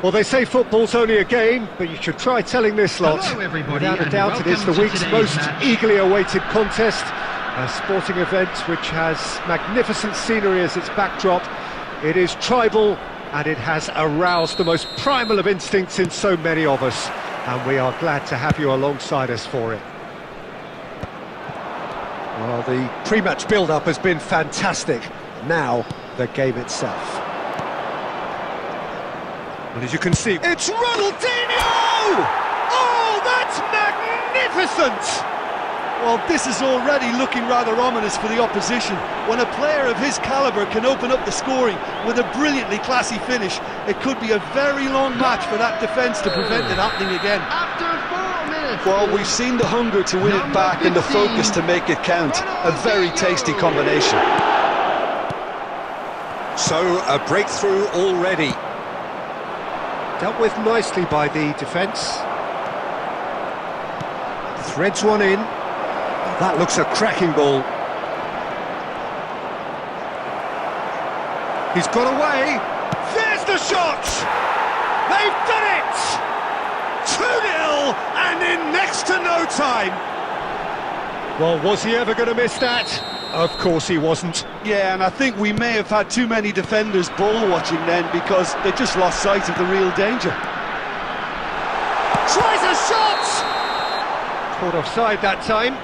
Well, they say football's only a game, but you should try telling this lot. Hello everybody, Without a doubt, it is the week's most eagerly awaited contest. A sporting event which has magnificent scenery as its backdrop. It is tribal, and it has aroused the most primal of instincts in so many of us. And we are glad to have you alongside us for it. Well, the pre-match build-up has been fantastic. Now, the game itself. And as you can see, it's Ronaldinho! Oh, that's magnificent! Well, this is already looking rather ominous for the opposition. When a player of his calibre can open up the scoring with a brilliantly classy finish, it could be a very long match for that defence to prevent it happening again. After 4 minutes. Well, we've seen the hunger to win it back and the focus to make it count. A very tasty combination. So, a breakthrough already. Dealt with nicely by the defence. Threads one in. That looks a cracking ball. He's got away. There's the shot! They've done it! 2-0 and in next to no time. Well, was he ever going to miss that? Of course he wasn't. Yeah, and I think we may have had too many defenders ball-watching then because they just lost sight of the real danger. Tries a shot! Caught offside that time.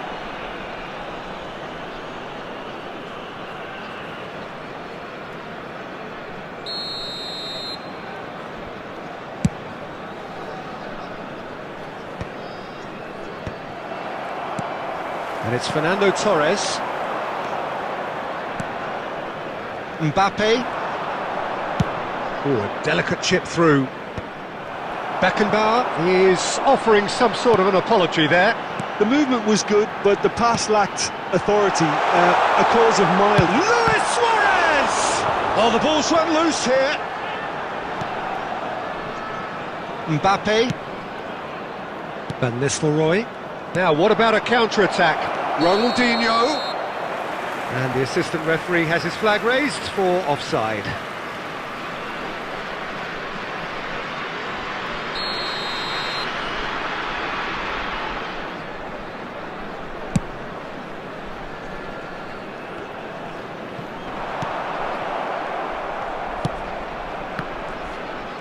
And it's Fernando Torres. Mbappe. Oh, a delicate chip through. Beckenbauer is offering some sort of an apology there. The movement was good, but the pass lacked authority, a cause of mild. Luis Suarez! Oh, the ball's run loose here. Mbappe. Van Nistelrooy. Now, what about a counter-attack? Ronaldinho. And the assistant referee has his flag raised for offside.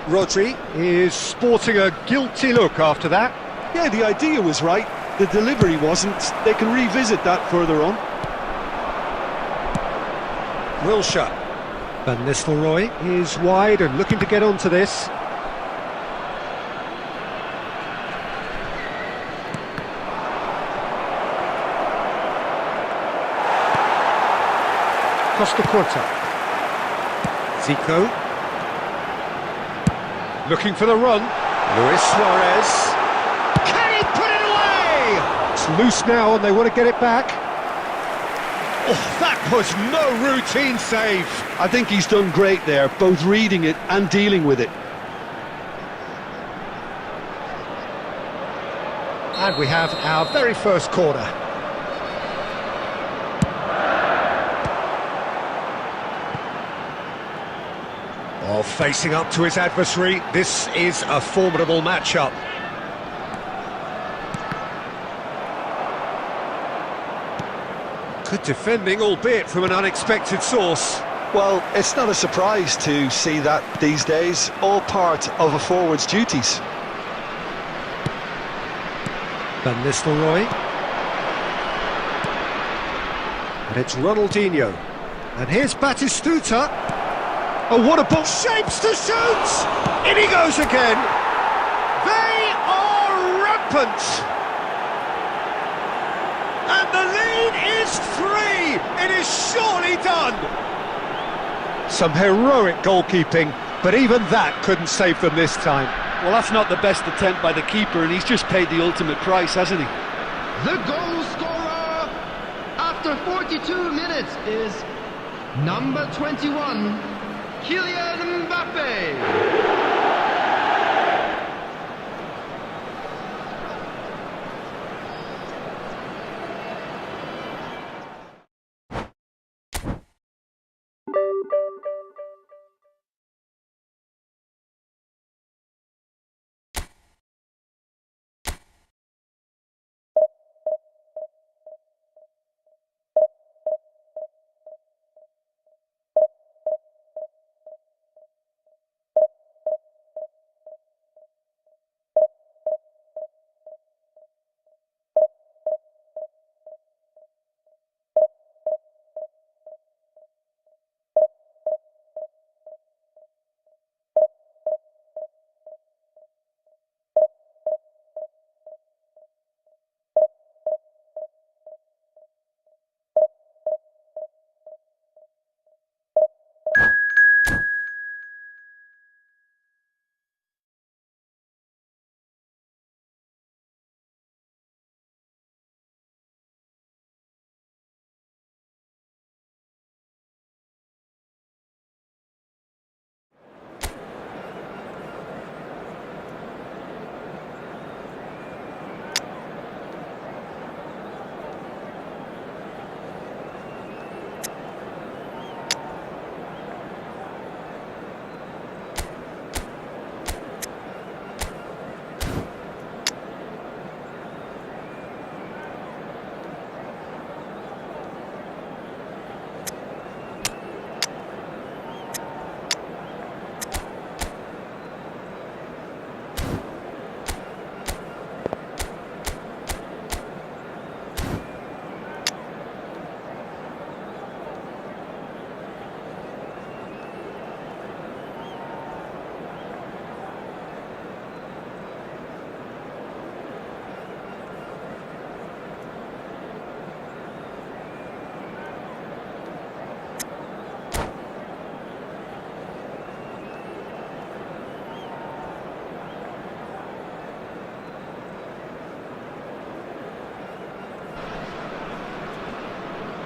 Rodri is sporting a guilty look after that. Yeah, the idea was right, the delivery wasn't. They can revisit that further on. Wilshere. Van Nistelrooy is wide and looking to get onto this. Costa Curta. Zico. Looking for the run. Luis Suarez. Can he put it away? It's loose now and they want to get it back. Oh, that was no routine save. I think he's done great there, both reading it and dealing with it. And we have our very first corner. Oh, facing up to his adversary, this is a formidable matchup. Good defending, albeit from an unexpected source. Well, it's not a surprise to see that these days, all part of a forward's duties. Van Nistelrooy. And it's Ronaldinho. And here's Batistuta. Oh, what a ball! Shapes to shoot! In he goes again! They are rampant! And the lead is 3! It is surely done! Some heroic goalkeeping, but even that couldn't save them this time. Well, that's not the best attempt by the keeper, and he's just paid the ultimate price, hasn't he? The goal scorer after 42 minutes is number 21, Kylian Mbappe.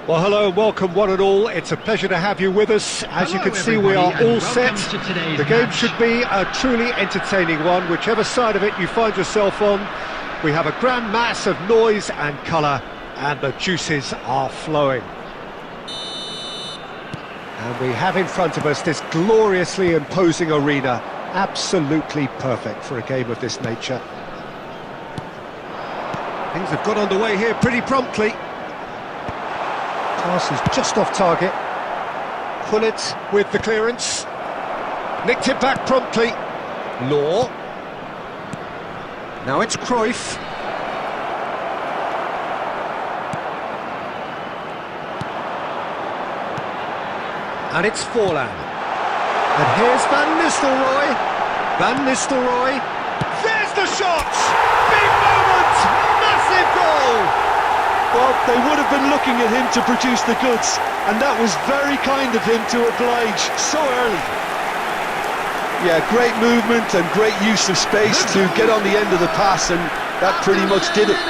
Well, hello and welcome one and all. It's a pleasure to have you with us. As you can see, we are all set. The game should be a truly entertaining one, whichever side of it you find yourself on. We have a grand mass of noise and colour, and the juices are flowing. And we have in front of us this gloriously imposing arena, absolutely perfect for a game of this nature. Things have got underway here pretty promptly. Pass is just off target. Pullet with the clearance. Nicked it back promptly. Law. Now it's Cruyff. And it's Forlan. And here's Van Nistelrooy. Van Nistelrooy. There's the shot! Big moment! Massive goal! Well, they would have been looking at him to produce the goods, and that was very kind of him to oblige so early. Yeah, great movement and great use of space to get on the end of the pass, and that pretty much did it.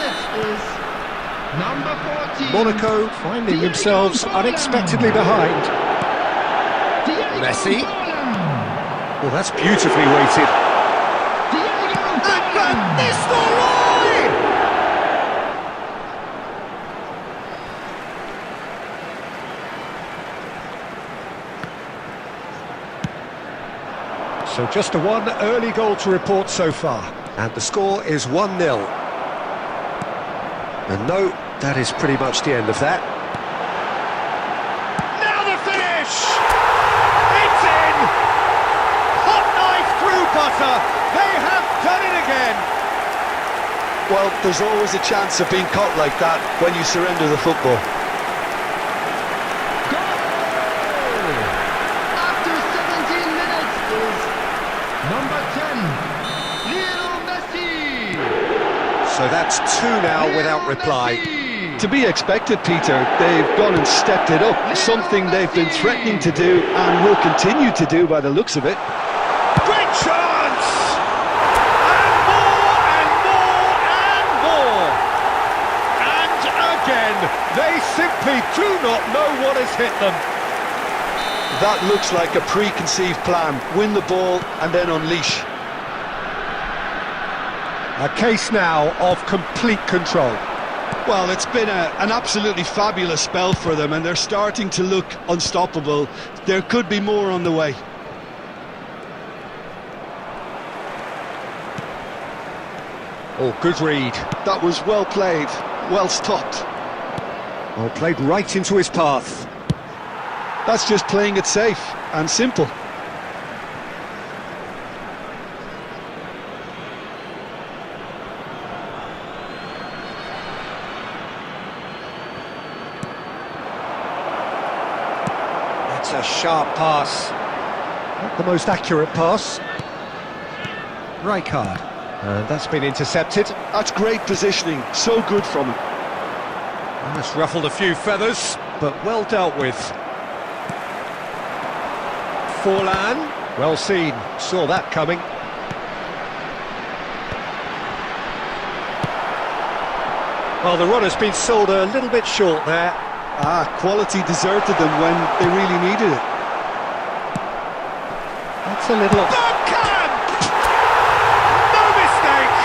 Number 14. Monaco finding themselves unexpectedly behind. Messi. Well, that's beautifully weighted. So just a one early goal to report so far. And the score is 1-0. And no, that is pretty much the end of that. Now the finish! It's in! Hot knife through butter! They have done it again! Well, there's always a chance of being caught like that when you surrender the football. After 17 minutes is number 10, Lionel Messi. So that's 2 now without reply. To be expected, Peter. They've gone and stepped it up, something they've been threatening to do and will continue to do by the looks of it. Great chance! And more and more and more! And again, they simply do not know what has hit them. That looks like a preconceived plan. Win the ball and then unleash. A case now of complete control. Well, it's been an absolutely fabulous spell for them, and they're starting to look unstoppable. There could be more on the way. Oh, good read. That was well played, well stopped. Well, played right into his path. That's just playing it safe and simple. That's a sharp pass. Not the most accurate pass. Right card. And that's been intercepted. That's great positioning, so good from him. That's ruffled a few feathers, but well dealt with. Forlan, well seen, saw that coming. Well, the run has been sold a little bit short there. Quality deserted them when they really needed it. That's a little... Bergkamp! No mistake!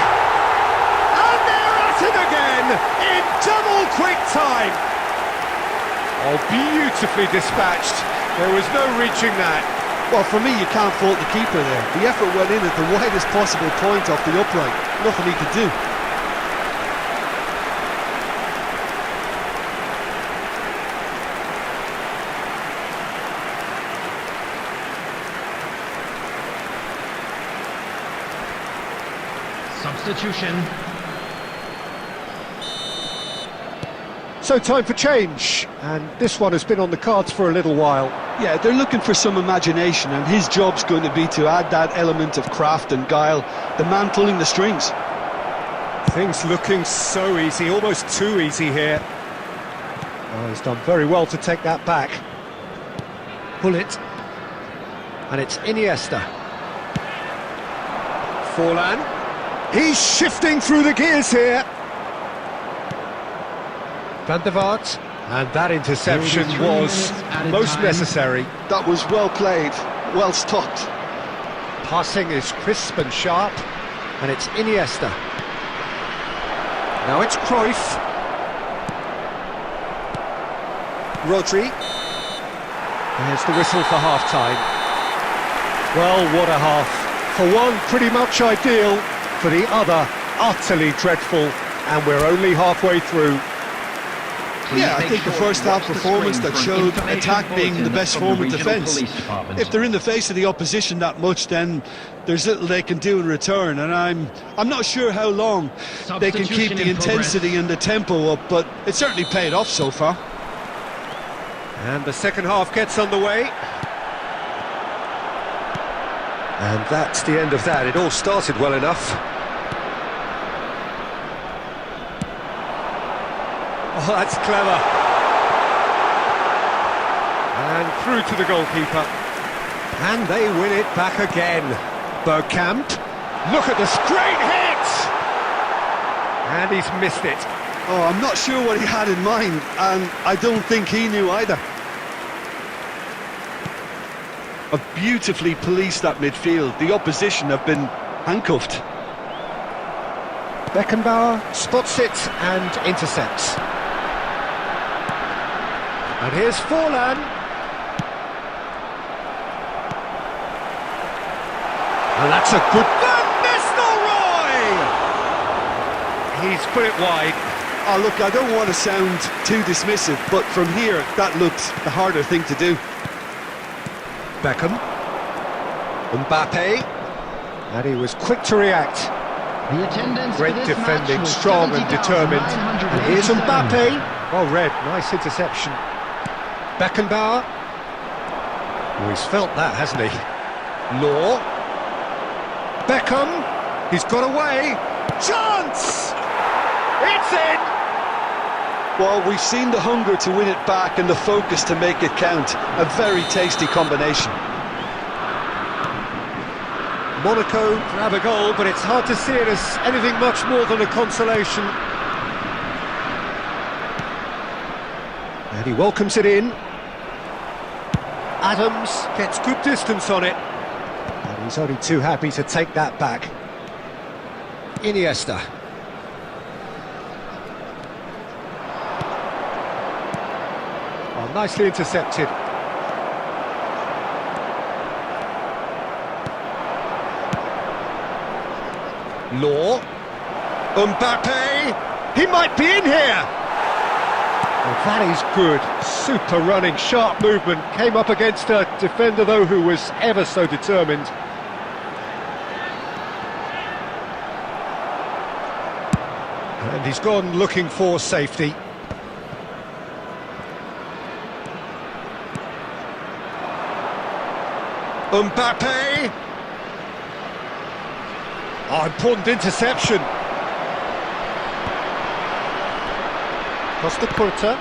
And they're at it again in double quick time. Oh, beautifully dispatched. There was no reaching that. Well, for me, you can't fault the keeper there. The effort went in at the widest possible point off the upright. Nothing he could do. Substitution. So time for change, and this one has been on the cards for a little while. Yeah, they're looking for some imagination, and his job's going to be to add that element of craft and guile, the man pulling the strings. Things looking so easy, almost too easy here. Oh, he's done very well to take that back. Pull it. And it's Iniesta. Forlan. He's shifting through the gears here. Van der Vaart. And that interception was most necessary. That was well played, well stopped. Passing is crisp and sharp. And it's Iniesta. Now it's Cruyff. Rodri. There's the whistle for half-time. Well, what a half. For one, pretty much ideal. For the other, utterly dreadful. And we're only halfway through. Yeah, I think the first half performance that showed attack being the best form of defence. If they're in the face of the opposition that much, then there's little they can do in return, and I'm not sure how long they can keep the intensity and the tempo up, but it certainly paid off so far. And the second half gets underway. And that's the end of that. It all started well enough. Oh, that's clever. And through to the goalkeeper. And they win it back again. Bergkamp. Look at this great hit! And he's missed it. Oh, I'm not sure what he had in mind, and I don't think he knew either. Have beautifully policed that midfield. The opposition have been handcuffed. Beckenbauer spots it and intercepts. And here's Forlan. And that's a good... Van Nistelrooy! He's put it wide. Oh, look, I don't want to sound too dismissive, but from here, that looked the harder thing to do. Beckham. Mbappe. And he was quick to react. The attendance Great for this defending, match was strong and determined. And here's 70,987. Mbappe. Well read, nice interception. Beckenbauer. Oh, he's felt that, hasn't he? Law. Beckham. He's got away. Chance! It's in! Well, we've seen the hunger to win it back and the focus to make it count. A very tasty combination. Monaco grab a goal, but it's hard to see it as anything much more than a consolation. And he welcomes it in. Adams gets good distance on it. And he's only too happy to take that back. Iniesta. Oh, nicely intercepted. Law. Mbappe. He might be in here. Well, that is good. Super running, sharp movement. Came up against a defender, though, who was ever so determined. And he's gone looking for safety. Mbappe. Oh, important interception. Costa Curta.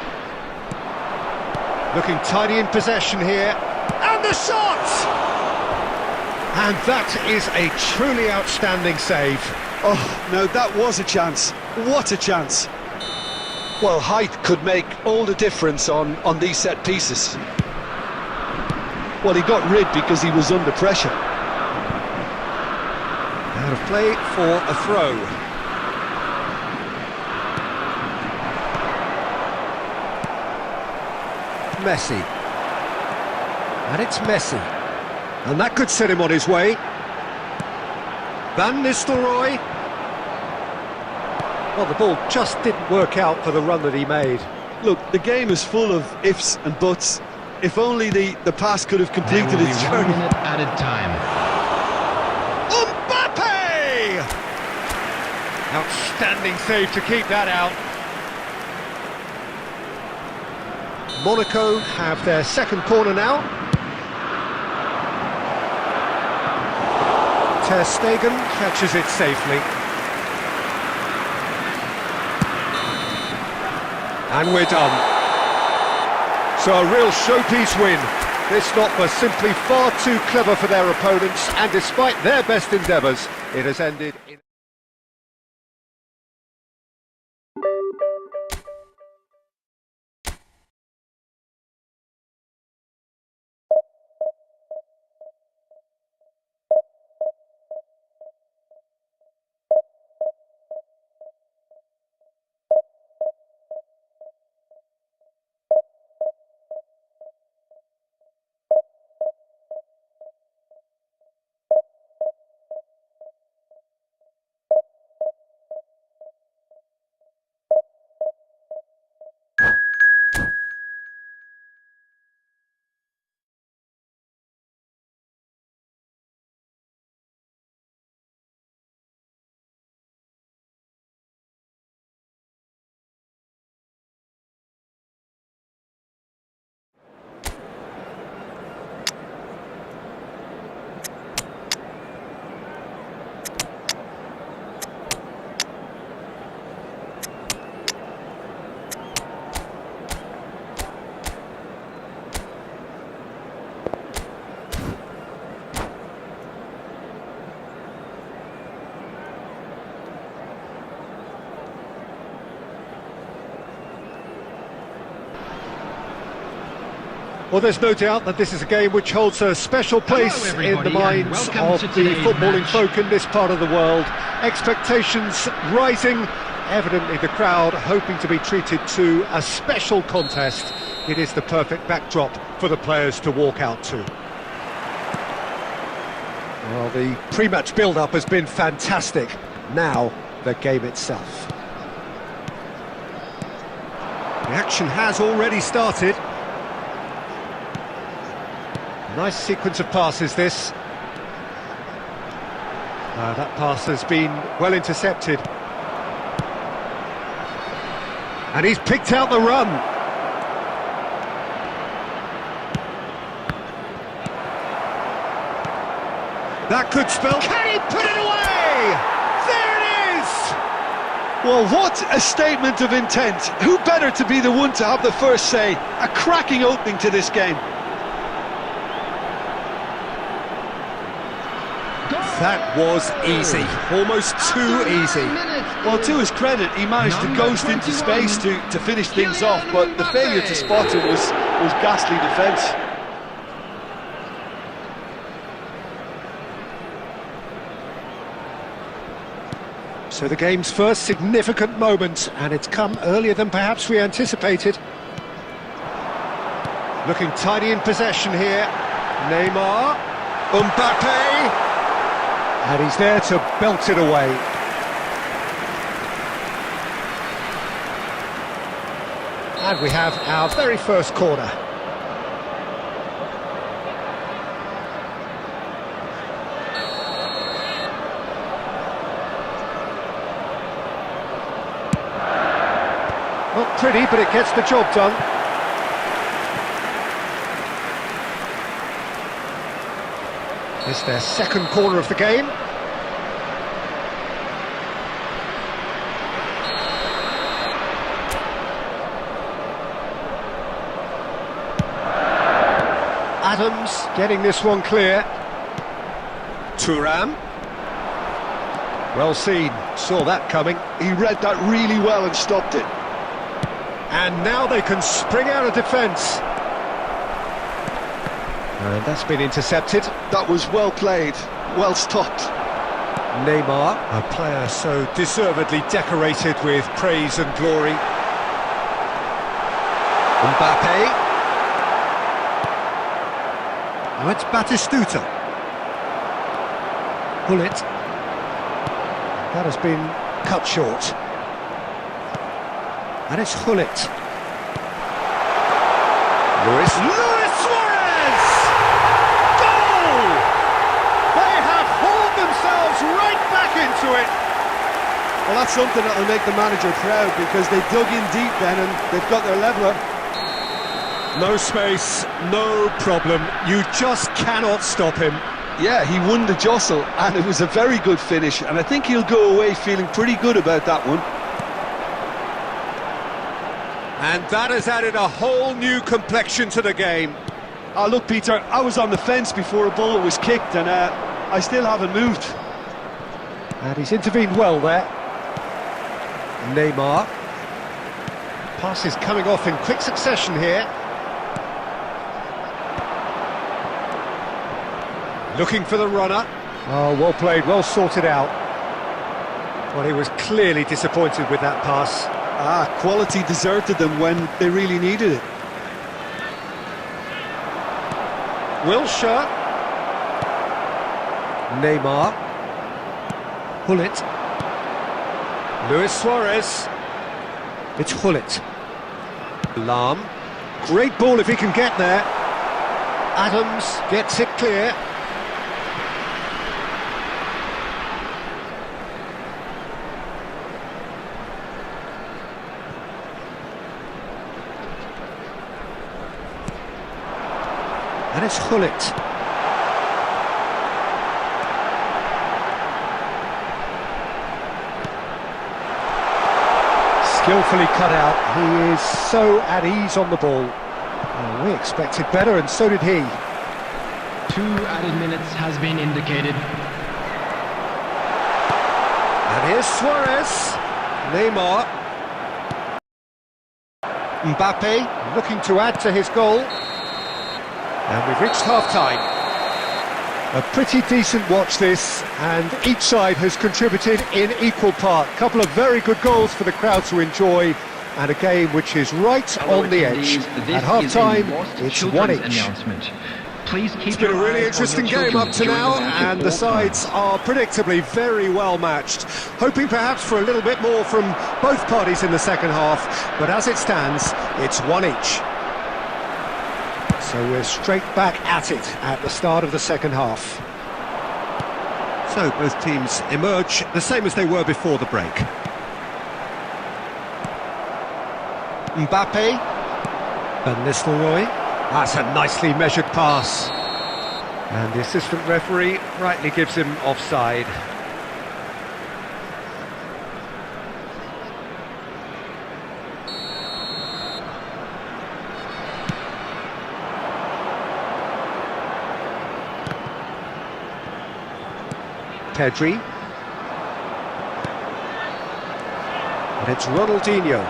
Looking tidy in possession here. And the shot! And that is a truly outstanding save. Oh, now that was a chance. What a chance. Well, height could make all the difference on these set pieces. Well, he got rid because he was under pressure. Out of play for a throw. Messi. And it's Messi. And that could set him on his way. Van Nistelrooy. Well, the ball just didn't work out for the run that he made. Look, the game is full of ifs and buts. If only the pass could have completed There will its be 1 journey. minute added time. Mbappe! Outstanding save to keep that out. Monaco have their second corner now. Ter Stegen catches it safely. And we're done. So a real showpiece win. This lot was simply far too clever for their opponents, and despite their best endeavours, it has ended in... Well, there's no doubt that this is a game which holds a special place in the everybody, and minds welcome of to the today's footballing match. folk in this part of the world. Expectations rising, evidently the crowd hoping to be treated to a special contest. It is the perfect backdrop for the players to walk out to. Well, the pre-match build-up has been fantastic. Now, the game itself. The action has already started. Nice sequence of passes, this. That pass has been well intercepted. And he's picked out the run. That could spell... Can he put it away? There it is! Well, what a statement of intent. Who better to be the one to have the first say? A cracking opening to this game. That was easy, almost too easy. Well, to his credit, he managed to ghost into space to finish things off, but the failure to spot it was ghastly defence. So the game's first significant moment, and it's come earlier than perhaps we anticipated. Looking tidy in possession here. Neymar, Mbappe, and he's there to belt it away. And we have our very first corner. Not pretty, but it gets the job done. It's their second corner of the game. Adams getting this one clear. Thuram. Well seen, saw that coming. He read that really well and stopped it. And now they can spring out of defence. And that's been intercepted. That was well played, well stopped. Neymar, a player so deservedly decorated with praise and glory. Mbappe. Now it's Batistuta. Bullet. That has been cut short. And it's Hullet. Luis Suarez! Goal! They have hauled themselves right back into it. Well, that's something that'll make the manager proud, because they dug in deep then and they've got their leveller. No space, no problem. You just cannot stop him. Yeah, he won the jostle, and it was a very good finish, and I think he'll go away feeling pretty good about that one. And that has added a whole new complexion to the game. Oh, look, Peter, I was on the fence before a ball was kicked, and I still haven't moved. And he's intervened well there. Neymar. Passes coming off in quick succession here. Looking for the runner. Oh, well played, well sorted out. Well, he was clearly disappointed with that pass. Quality deserted them when they really needed it. Wilshere. Neymar. Hullet. Luis Suarez. It's Hullet. Lahm. Great ball if he can get there. Adams gets it clear. And it's Hullet. Skillfully cut out. He is so at ease on the ball. Oh, we expected better, and so did he. 2 added minutes has been indicated. And here's Suarez. Neymar. Mbappe looking to add to his goal. And we've reached half-time. A pretty decent watch this, and each side has contributed in equal part. A couple of very good goals for the crowd to enjoy, and a game which is right on the edge. At half-time, it's one each. Please keep it's been a really interesting game up to now, and the sides are predictably very well matched. Hoping perhaps for a little bit more from both parties in the second half, but as it stands, it's one each. So we're straight back at it at the start of the second half. So both teams emerge the same as they were before the break. Mbappe. Van Nistelrooy. That's a nicely measured pass. And the assistant referee rightly gives him offside. Pedri. And it's Ronaldinho.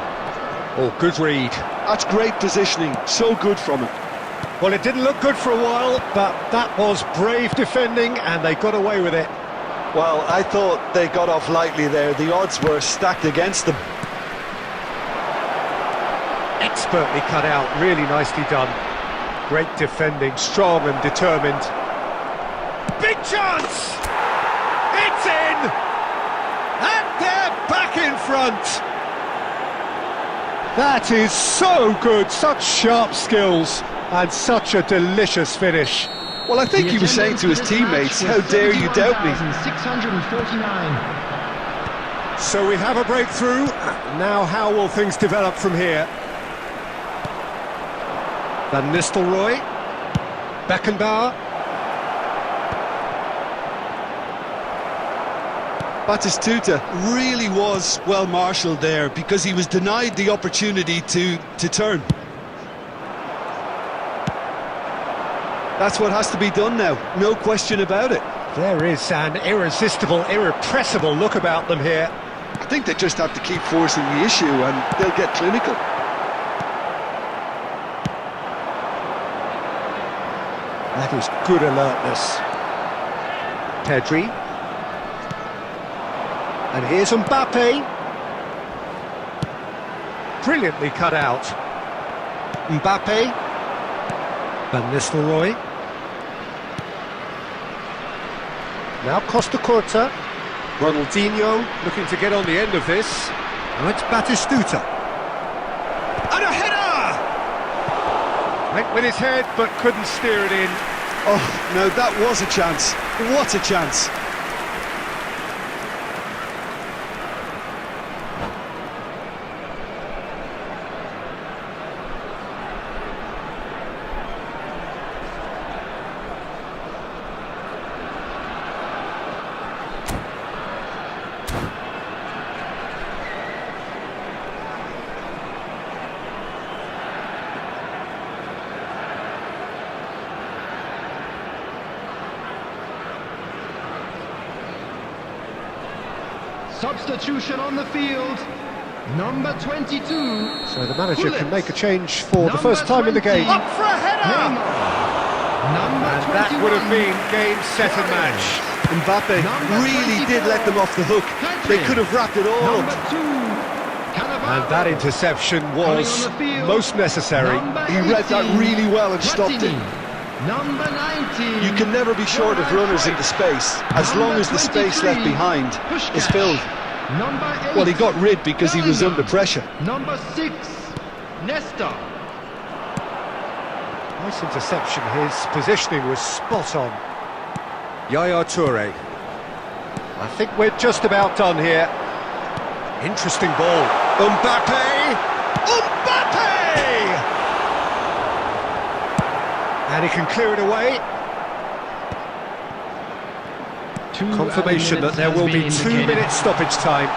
Oh, good read. That's great positioning, so good from him. Well, it didn't look good for a while, but that was brave defending, and they got away with it. Well, I thought they got off lightly there. The odds were stacked against them. Expertly cut out, really nicely done. Great defending, strong and determined. Big chance! It's in! And they're back in front! That is so good, such sharp skills, and such a delicious finish. Well, I think he was saying to his teammates, how dare you doubt me? 649. So we have a breakthrough. Now how will things develop from here? Van Nistelrooy. Beckenbauer. Batistuta really was well marshalled there because he was denied the opportunity to turn. That's what has to be done now, no question about it. There is an irresistible, irrepressible look about them here. I think they just have to keep forcing the issue and they'll get clinical. That is good alertness. Pedri. And here's Mbappe. Brilliantly cut out. Mbappe. Van Nistelrooy. Now Costa Curta. Ronaldinho looking to get on the end of this. Now it's Batistuta. And a header! Went with his head but couldn't steer it in. Oh, no, that was a chance. What a chance. Substitution on the field, number 22. So the manager can make a change for the first time in the game. Up for a header! And that would have been game, set and match. Mbappe really did let them off the hook. They could have wrapped it all up. And that interception was most necessary. He read that really well and stopped it. Number 19. You can never be short of runners into space, as long as the space left behind is filled. Number 8. Well, he got rid because he was under pressure. Number 6, Nesta. Nice interception, his positioning was spot on. Yaya Toure. I think we're just about done here. Interesting ball. Mbappe! Mbappe! And he can clear it away. Confirmation that there will be 2 minutes stoppage time.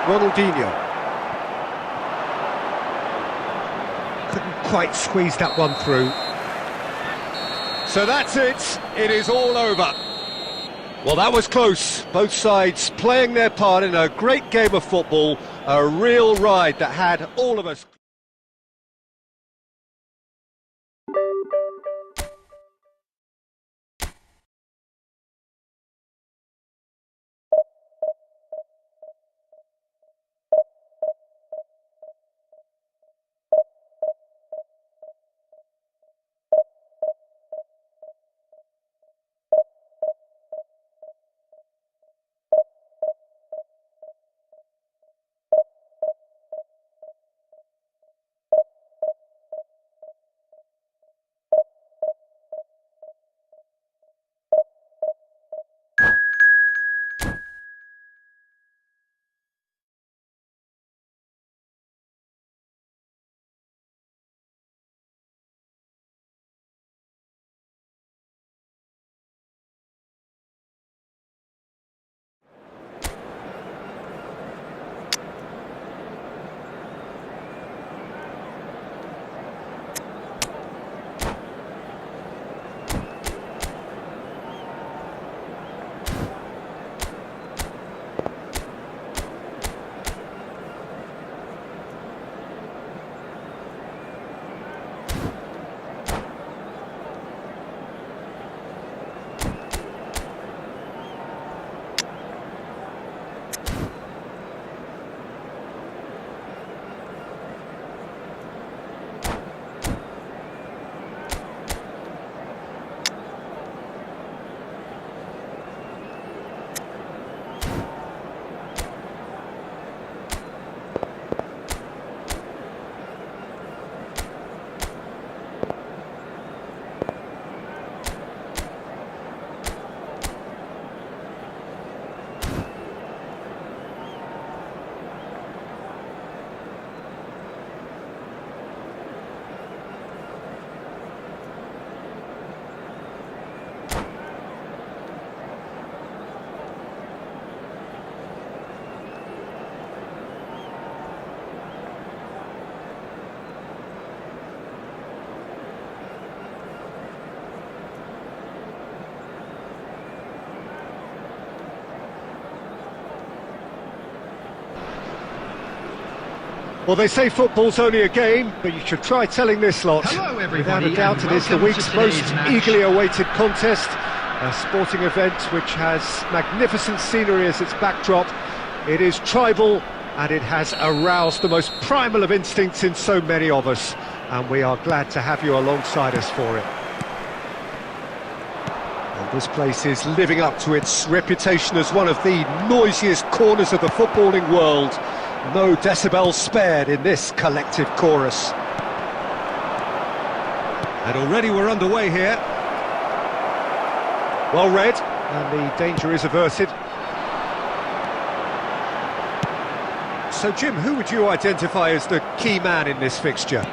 Ronaldinho. Couldn't quite squeeze that one through. So that's it. It is all over. Well, that was close. Both sides playing their part in a great game of football. A real ride that had all of us. Well, they say football's only a game, but you should try telling this lot. Hello, everybody, Without a doubt, and it is the welcome week's to most today's match. eagerly awaited contest. A sporting event which has magnificent scenery as its backdrop. It is tribal, and it has aroused the most primal of instincts in so many of us. And we are glad to have you alongside us for it. And this place is living up to its reputation as one of the noisiest corners of the footballing world. No decibels spared in this collective chorus. And already we're underway here. Well read, and the danger is averted. So Jim, who would you identify as the key man in this fixture?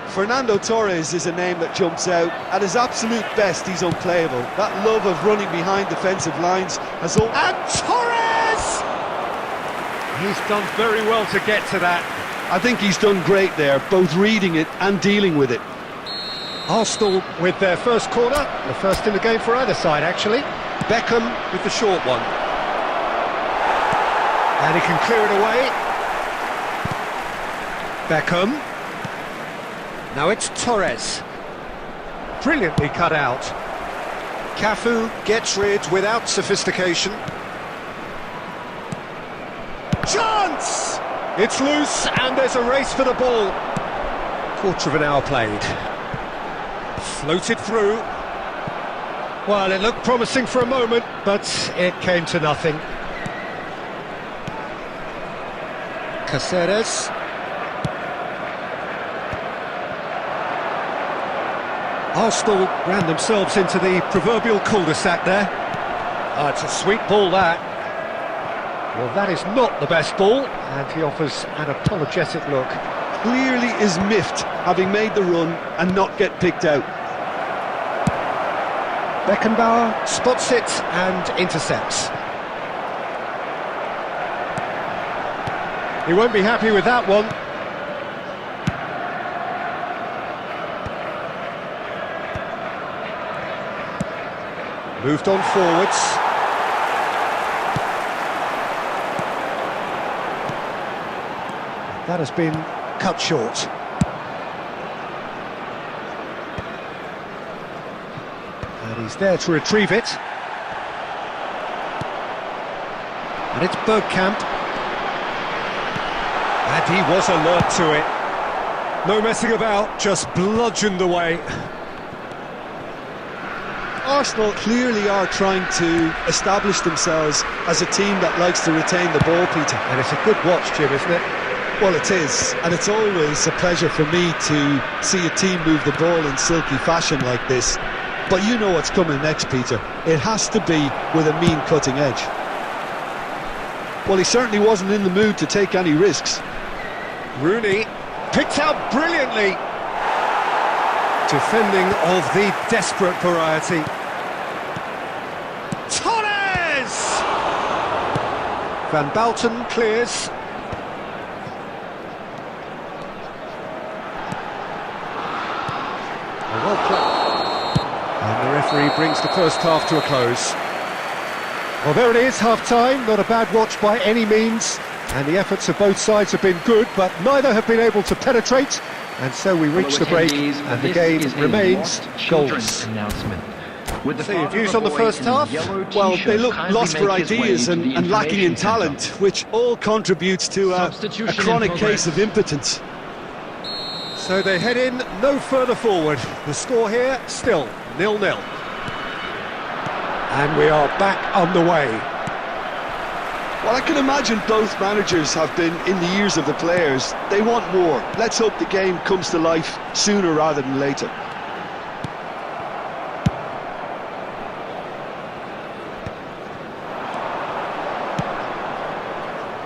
Fernando Torres is a name that jumps out. At his absolute best, he's unplayable. That love of running behind defensive lines has all... And Torres! He's done very well to get to that. I think he's done great there, both reading it and dealing with it. Arsenal with their first corner, the first in the game for either side actually. Beckham with the short one. And he can clear it away. Beckham. Now it's Torres. Brilliantly cut out. Cafu gets rid without sophistication. Chance! It's loose and there's a race for the ball. Quarter of an hour played. Floated through. Well, it looked promising for a moment, but it came to nothing. Caceres. Arsenal ran themselves into the proverbial cul-de-sac there. Oh, it's a sweet ball, that. Well, that is not the best ball, and he offers an apologetic look. Clearly is miffed, having made the run and not get picked out. Beckenbauer spots it and intercepts. He won't be happy with that one. Moved on forwards. That has been cut short. And he's there to retrieve it. And it's Bergkamp. And he was alert to it. No messing about, just bludgeoned away. Arsenal clearly are trying to establish themselves as a team that likes to retain the ball, Peter. And it's a good watch, Jim, isn't it? Well, it is, and it's always a pleasure for me to see a team move the ball in silky fashion like this. But you know what's coming next, Peter. It has to be with a mean cutting edge. Well, he certainly wasn't in the mood to take any risks. Rooney picked out brilliantly. Defending of the desperate variety. Torres! Van Balten clears. Well played. And the referee brings the first half to a close. Well, there it is, half-time. Not a bad watch by any means. And the efforts of both sides have been good, but neither have been able to penetrate. And so we reach the break, and the game remains goalless. So your views on the first half? Well, they look lost for ideas and lacking in talent, which all contributes to a chronic case of impotence. So they head in no further forward. The score here, still 0-0. And we are back underway. Well, I can imagine both managers have been in the ears of the players. They want more. Let's hope the game comes to life sooner rather than later.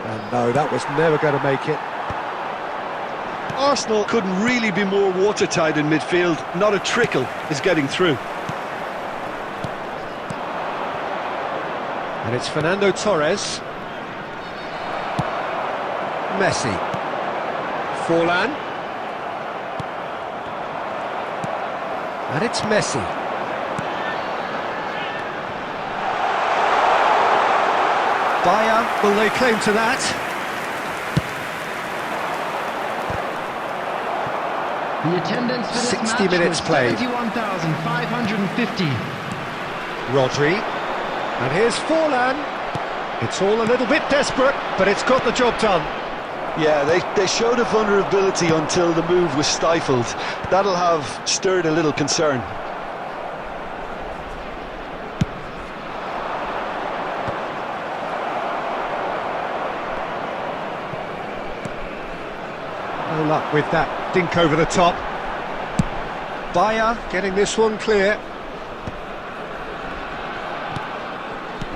And no, that was never going to make it. Arsenal couldn't really be more watertight in midfield. Not a trickle is getting through. And it's Fernando Torres. Messi. Forlan. And it's Messi. Bayer will lay claim to that. The attendance for this 60 match minutes was played. 71,550. Rodri. And here's Forlan. It's all a little bit desperate, but it's got the job done. Yeah, they showed a vulnerability until the move was stifled. That'll have stirred a little concern. No luck with that dink over the top. Bayer getting this one clear.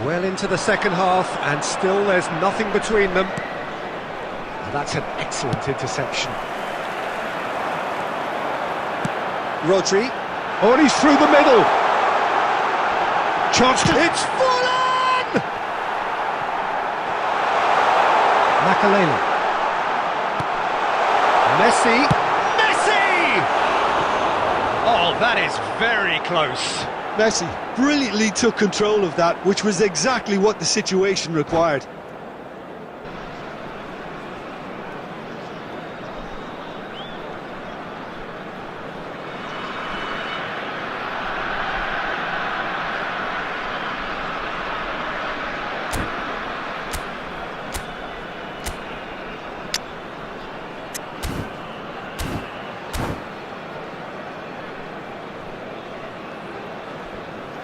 Well into the second half, and still there's nothing between them. And that's an excellent interception. Rodri. Oh, and he's through the middle. Chance to hit. Fallen! Makalele. Messi. Oh, that is very close. Messi brilliantly took control of that, which was exactly what the situation required.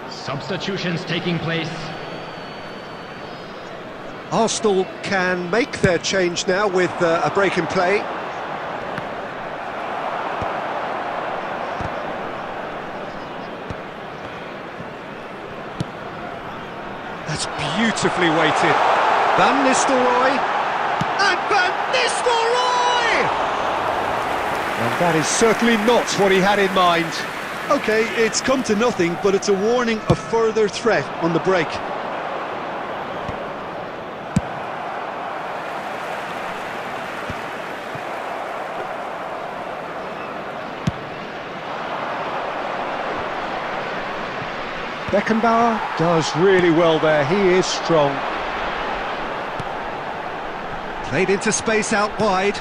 Substitutions taking place. Arsenal can make their change now with a break in play. That's beautifully weighted. Van Nistelrooy. And Van Nistelrooy! And that is certainly not what he had in mind. Okay, it's come to nothing, but it's a warning of further threat on the break. Beckenbauer does really well there, he is strong. Played into space out wide.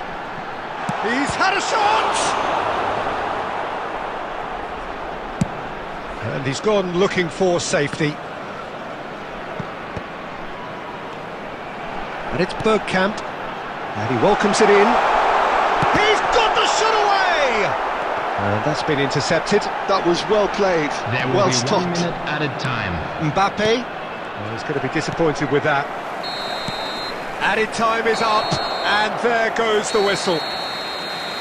He's had a shot! And he's gone looking for safety. And it's Bergkamp. And he welcomes it in. He's got the shot away! And that's been intercepted. That was well played, There will well be 1 stopped. minute added time. Mbappe. Well, he's going to be disappointed with that. Added time is up. And there goes the whistle.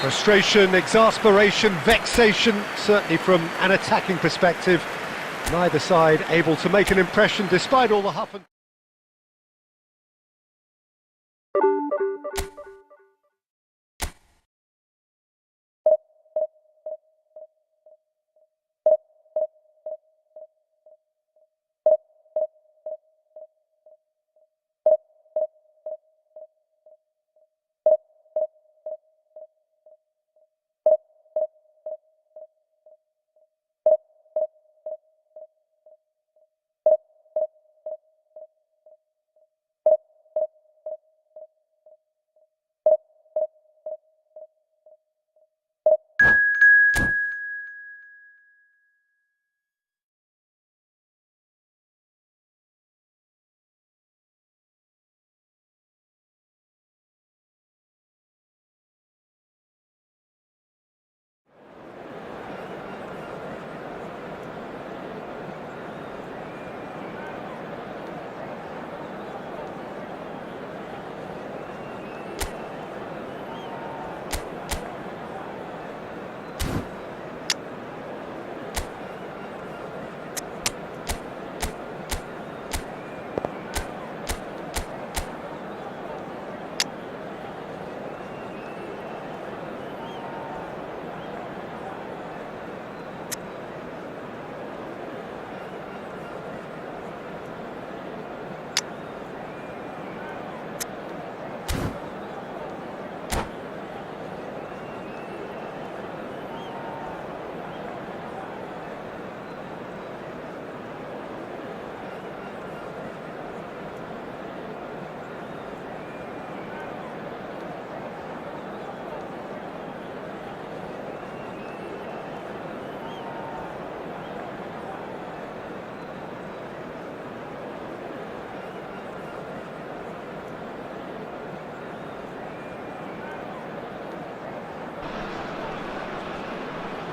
Frustration, exasperation, vexation, certainly from an attacking perspective. Neither side able to make an impression despite all the huff and...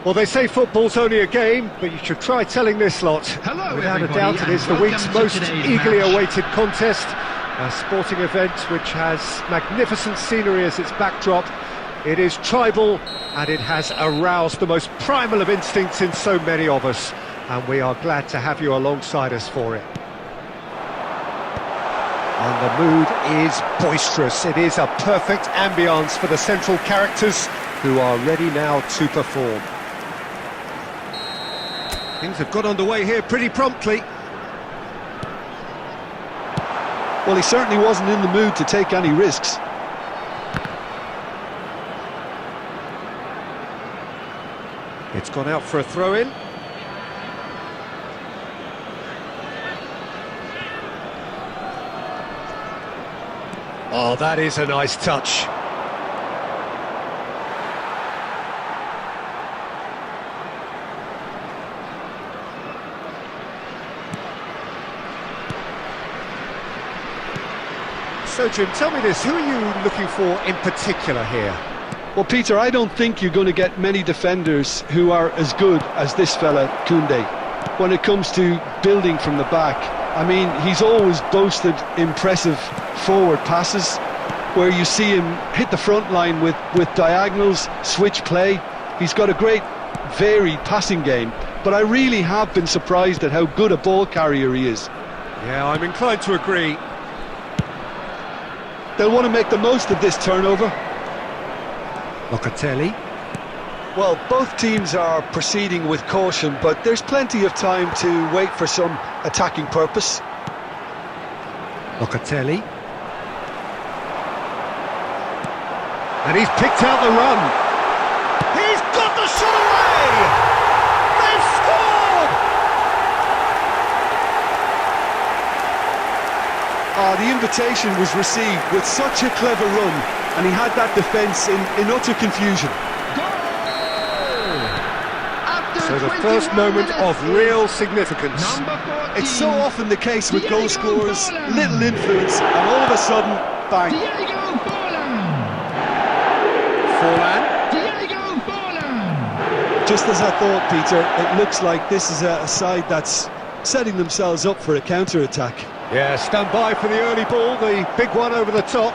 Well, they say football's only a game, but you should try telling this lot. Hello, Without a everybody, doubt, it and is the welcome week's to most today's eagerly match. awaited contest. A sporting event which has magnificent scenery as its backdrop. It is tribal, and it has aroused the most primal of instincts in so many of us. And we are glad to have you alongside us for it. And the mood is boisterous. It is a perfect ambience for the central characters who are ready now to perform. Things have got underway here pretty promptly. Well, he certainly wasn't in the mood to take any risks. It's gone out for a throw-in. Oh, that is a nice touch. So, Jim, tell me this, who are you looking for in particular here? Well, Peter, I don't think you're going to get many defenders who are as good as this fella, Koundé, when it comes to building from the back. I mean, he's always boasted impressive forward passes, where you see him hit the front line with diagonals, switch play. He's got a great, varied passing game, but I really have been surprised at how good a ball carrier he is. Yeah, I'm inclined to agree. They'll want to make the most of this turnover. Locatelli. Well, both teams are proceeding with caution, but there's plenty of time to wait for some attacking purpose. Locatelli. And he's picked out the run. He's got the shot away! They've scored! The invitation was received with such a clever run, and he had that defence in utter confusion. So the first moment of real significance. It's so often the case with goal scorers, little influence, and all of a sudden, bang. Just as I thought, Peter, it looks like this is a side that's setting themselves up for a counter-attack. Yeah, stand by for the early ball, the big one over the top.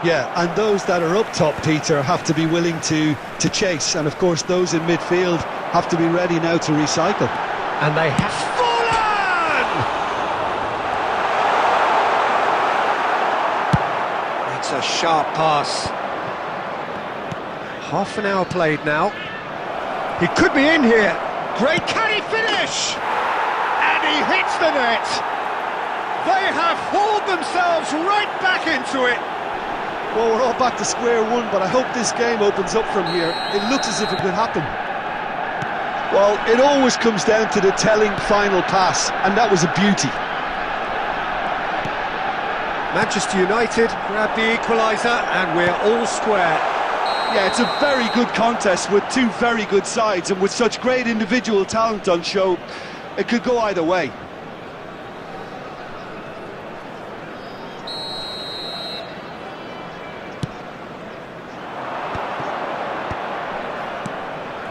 Yeah, and those that are up top, Peter, have to be willing to chase, and of course those in midfield have to be ready now to recycle. And they have fallen! It's a sharp pass. Half an hour played now. He could be in here. Great, can he finish? And he hits the net. They have hauled themselves right back into it. Well, we're all back to square one, but I hope this game opens up from here. It looks as if it could happen. Well, it always comes down to the telling final pass, and that was a beauty. Manchester United grab the equaliser, and we're all square. Yeah, it's a very good contest with two very good sides, and with such great individual talent on show, it could go either way.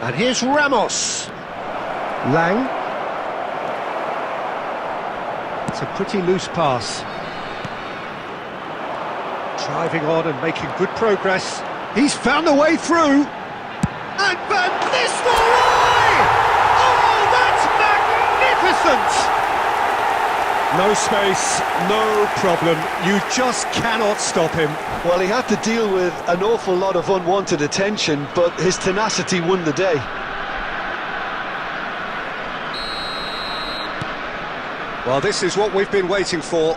And here's Ramos. Lang. It's a pretty loose pass. Driving on and making good progress. He's found a way through. And Van Nistelrooy! Oh, that's magnificent! No space, no problem. You just cannot stop him. Well, he had to deal with an awful lot of unwanted attention, but his tenacity won the day. Well, this is what we've been waiting for.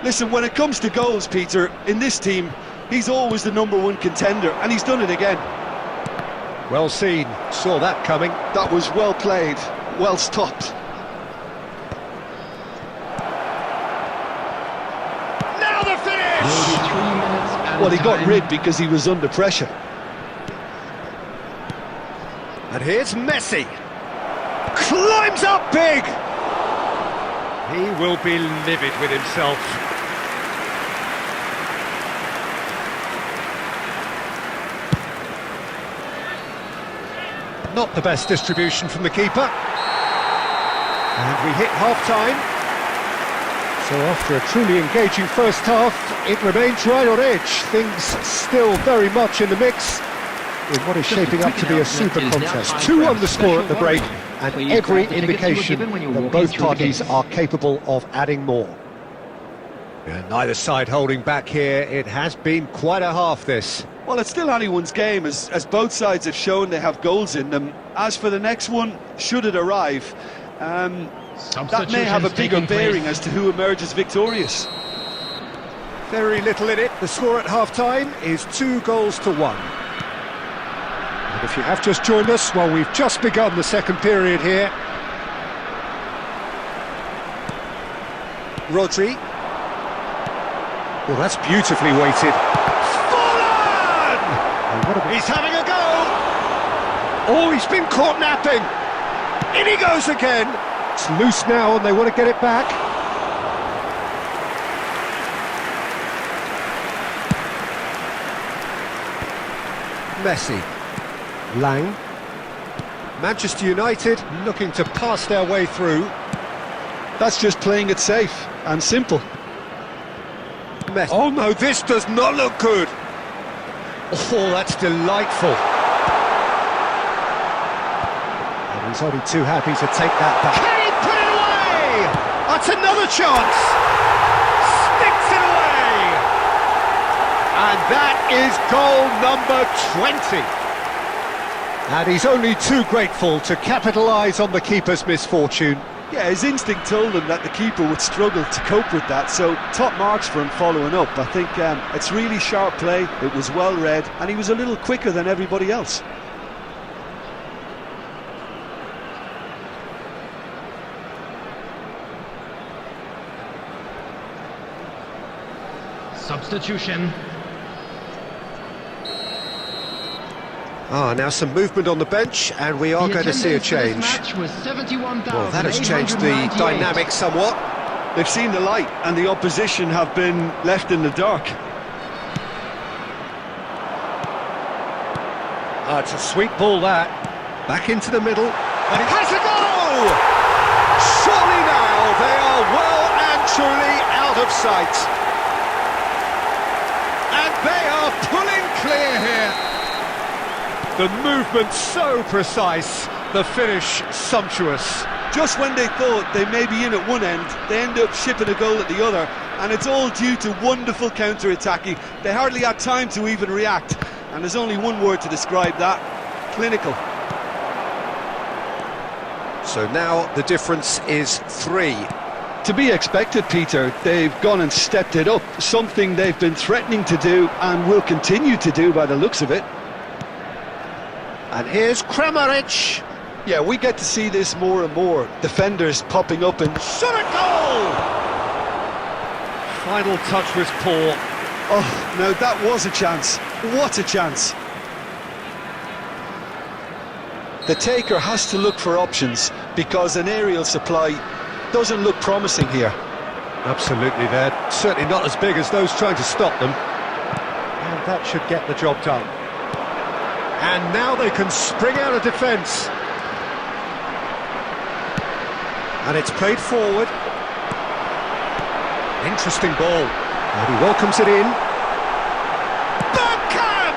Listen, when it comes to goals, Peter, in this team, he's always the #1 contender, and he's done it again. Well seen, saw that coming. That was well played, well stopped. Now the finish! Well, he got rid because he was under pressure. And here's Messi. Climbs up big! He will be livid with himself. Not the best distribution from the keeper. And we hit half-time. So after a truly engaging first half, it remains right on edge. Things still very much in the mix in what is shaping up to be a super contest. 2-1 the score at the break, and every indication that both parties are capable of adding more. And neither side holding back here. It has been quite a half, this. Well, it's still anyone's game, as both sides have shown they have goals in them. As for the next one, should it arrive, that may have a bigger bearing as to who emerges victorious. Very little in it. The score at half-time is 2-1. And if you have just joined us, well, we've just begun the second period here. Rodri. Well, that's beautifully weighted. Fallen! He's having a go! Oh, he's been caught napping! In he goes again! It's loose now and they want to get it back. Messi. Lang. Manchester United looking to pass their way through. That's just playing it safe and simple. Messi. Oh no, this does not look good. Oh, that's delightful. And he's only too happy to take that back. Can he put it away? That's another chance. Sticks it away. And that is goal number 20. And he's only too grateful to capitalise on the keeper's misfortune. Yeah, his instinct told him that the keeper would struggle to cope with that, so top marks for him following up. I think it's really sharp play, it was well read, and he was a little quicker than everybody else. Substitution. Now some movement on the bench, and we are going to see a change. Well, that has changed the dynamic somewhat. They've seen the light, and the opposition have been left in the dark. It's a sweet ball, that. Back into the middle, and it has a goal! Surely now they are well and truly out of sight. And they are pulling clear here. The movement so precise, the finish sumptuous. Just when they thought they may be in at one end, they end up shipping a goal at the other, and it's all due to wonderful counter-attacking. They hardly had time to even react, and there's only one word to describe that: clinical. So now the difference is 3. To be expected, Peter. They've gone and stepped it up, something they've been threatening to do and will continue to do by the looks of it. And here's Kramaric. Yeah, we get to see this more and more. Defenders popping up and shot a goal! Final touch was poor. Oh, no, that was a chance. What a chance. The taker has to look for options because an aerial supply doesn't look promising here. Absolutely, they're certainly not as big as those trying to stop them. And that should get the job done. And now they can spring out of defence. And it's played forward. Interesting ball. And he welcomes it in. Bergkamp!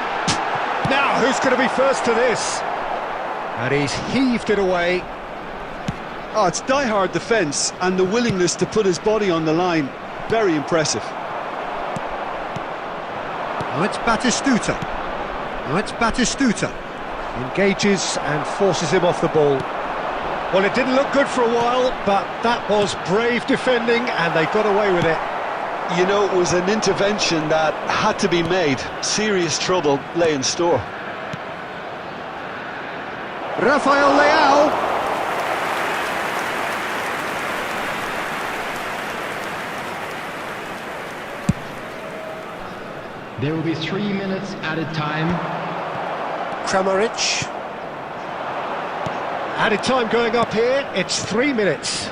Now, who's going to be first to this? And he's heaved it away. Oh, it's die-hard defence and the willingness to put his body on the line. Very impressive. Now it's Batistuta. Engages and forces him off the ball. Well, it didn't look good for a while, but that was brave defending and they got away with it. You know, it was an intervention that had to be made. Serious trouble lay in store. Rafael Leao. There will be 3 minutes added time. Kramaric. Added time going up here. It's 3 minutes.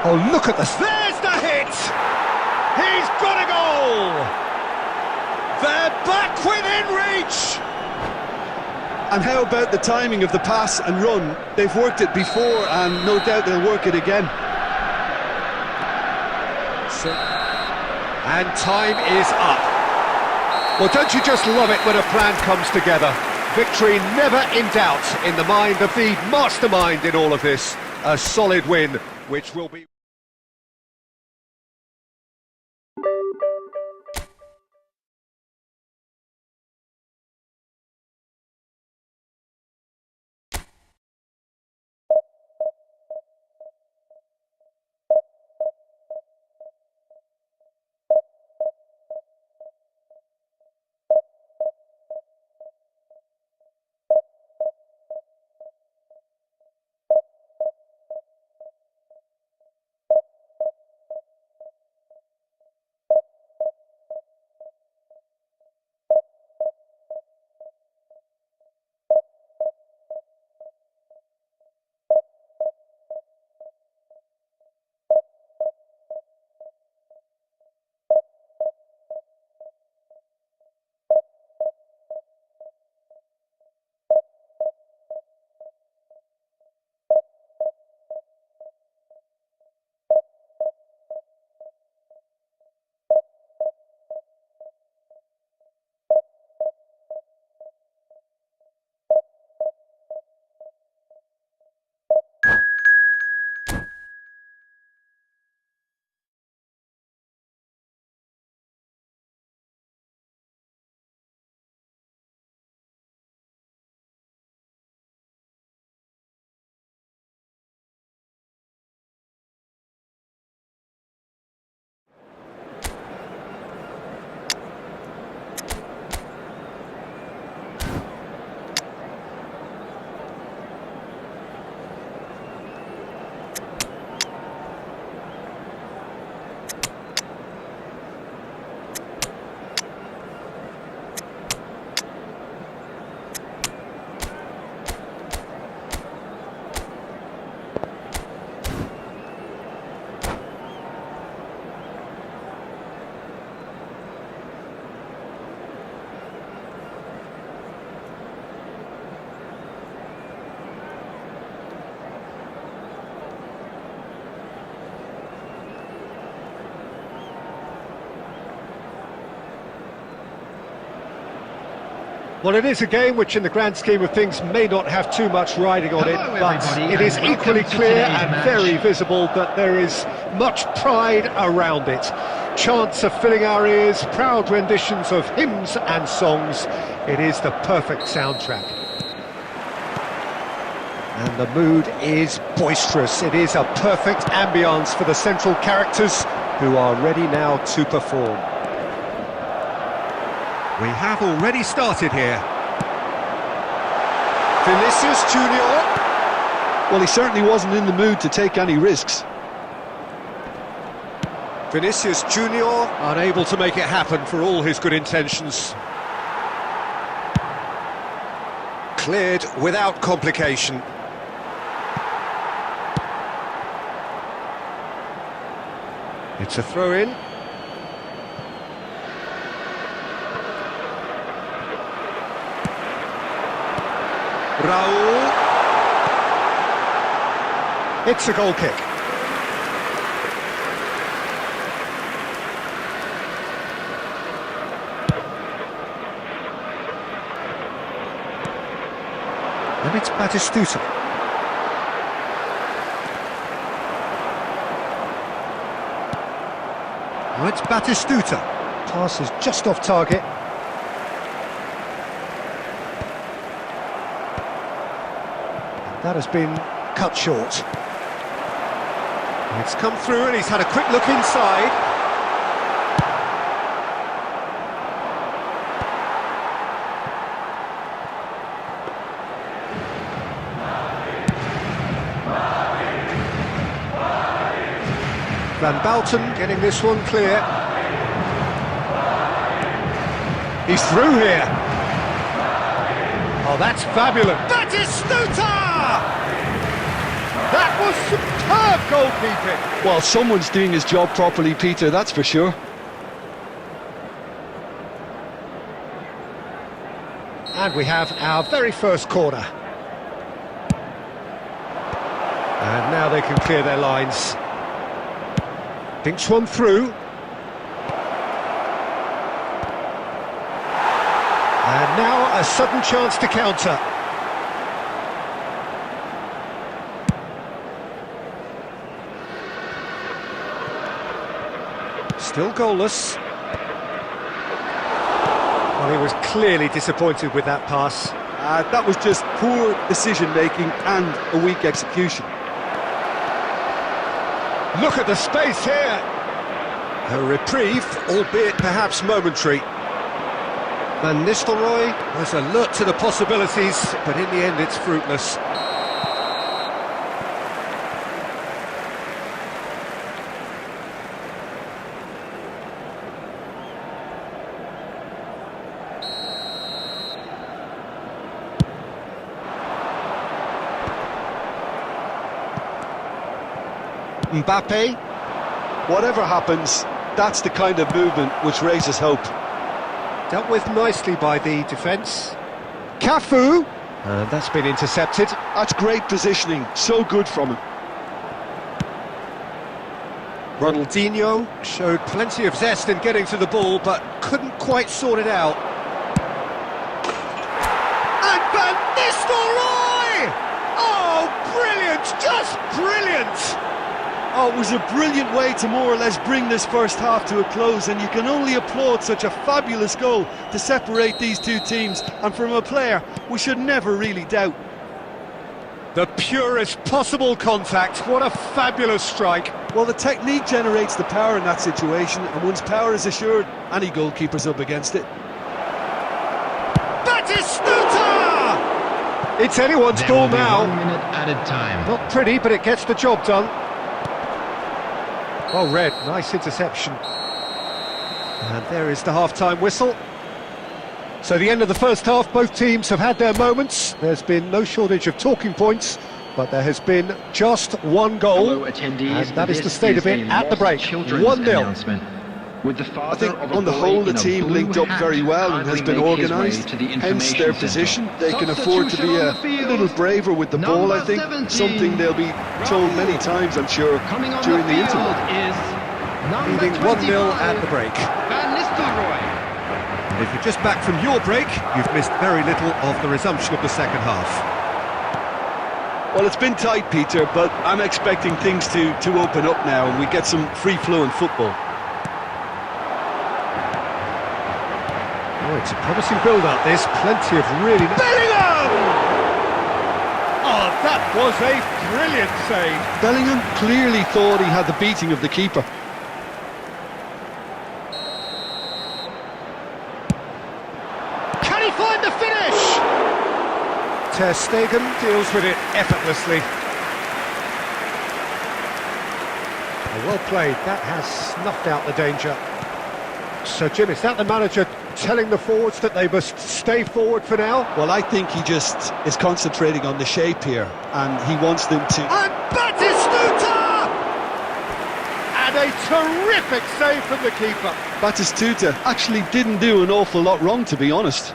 Oh, look at this. There's the hit! He's got a goal! They're back within reach! And how about the timing of the pass and run? They've worked it before and no doubt they'll work it again. And time is up. Well, don't you just love it when a plan comes together? Victory never in doubt in the mind of the mastermind in all of this. A solid win, which will be... Well, it is a game which in the grand scheme of things may not have too much riding on it, but it is equally clear and very visible that there is much pride around it. Chants are filling our ears, proud renditions of hymns and songs. It is the perfect soundtrack. And the mood is boisterous. It is a perfect ambience for the central characters who are ready now to perform. We have already started here. Vinicius Junior. Well, he certainly wasn't in the mood to take any risks. Vinicius Junior unable to make it happen for all his good intentions. Cleared without complication. It's a throw-in. Raul. It's a goal kick. And it's Batistuta. Now it's Batistuta. Pass is just off target. That has been cut short. It's come through and he's had a quick look inside. Van Balten getting this one clear. He's through here. Oh, that's fabulous. Batistuta! That was superb goalkeeping. Well, someone's doing his job properly, Peter, that's for sure. And we have our very first corner. And now they can clear their lines. Dinks one through. And now a sudden chance to counter. Still goalless. Well, he was clearly disappointed with that pass. That was just poor decision-making and a weak execution. Look at the space here. A reprieve, albeit perhaps momentary. Van Nistelrooy was alert to the possibilities, but in the end it's fruitless. Mbappe. Whatever happens, that's the kind of movement which raises hope. Dealt with nicely by the defence. Cafu! And that's been intercepted. That's great positioning, so good from him. Ronaldinho showed plenty of zest in getting to the ball, but couldn't quite sort it out. And Van Nistelrooy! Oh, brilliant! Just brilliant! Oh, it was a brilliant way to more or less bring this first half to a close, and you can only applaud such a fabulous goal to separate these two teams, and from a player we should never really doubt. The purest possible contact, what a fabulous strike. Well, the technique generates the power in that situation, and once power is assured, any goalkeeper's up against it. Batistuta! It's anyone's goal now. 1 minute added time. Not pretty, but it gets the job done. Well read, nice interception. And there is the half-time whistle. So the end of the first half, both teams have had their moments. There's been no shortage of talking points, but there has been just one goal. Hello, attendees. And that is the state of it at the break. 1-0. I think on the whole the team linked up very well and has been organised, hence their position. They can afford to be a little braver with the ball, I think, something they'll be told many times, I'm sure, during the interval. Leading 1-0 at the break. Van Nistelrooy. And if you're just back from your break, you've missed very little of the resumption of the second half. Well, it's been tight, Peter, but I'm expecting things to open up now and we get some free-flowing football. Oh, it's a promising build-up, this. Plenty of really... Bellingham! Oh, that was a brilliant save. Bellingham clearly thought he had the beating of the keeper. Can he find the finish? Ter Stegen deals with it effortlessly. Oh, well played. That has snuffed out the danger. So, Jim, is that the manager telling the forwards that they must stay forward for now? Well, I think he just is concentrating on the shape here, and he wants them to... And Batistuta! And a terrific save from the keeper. Batistuta actually didn't do an awful lot wrong, to be honest.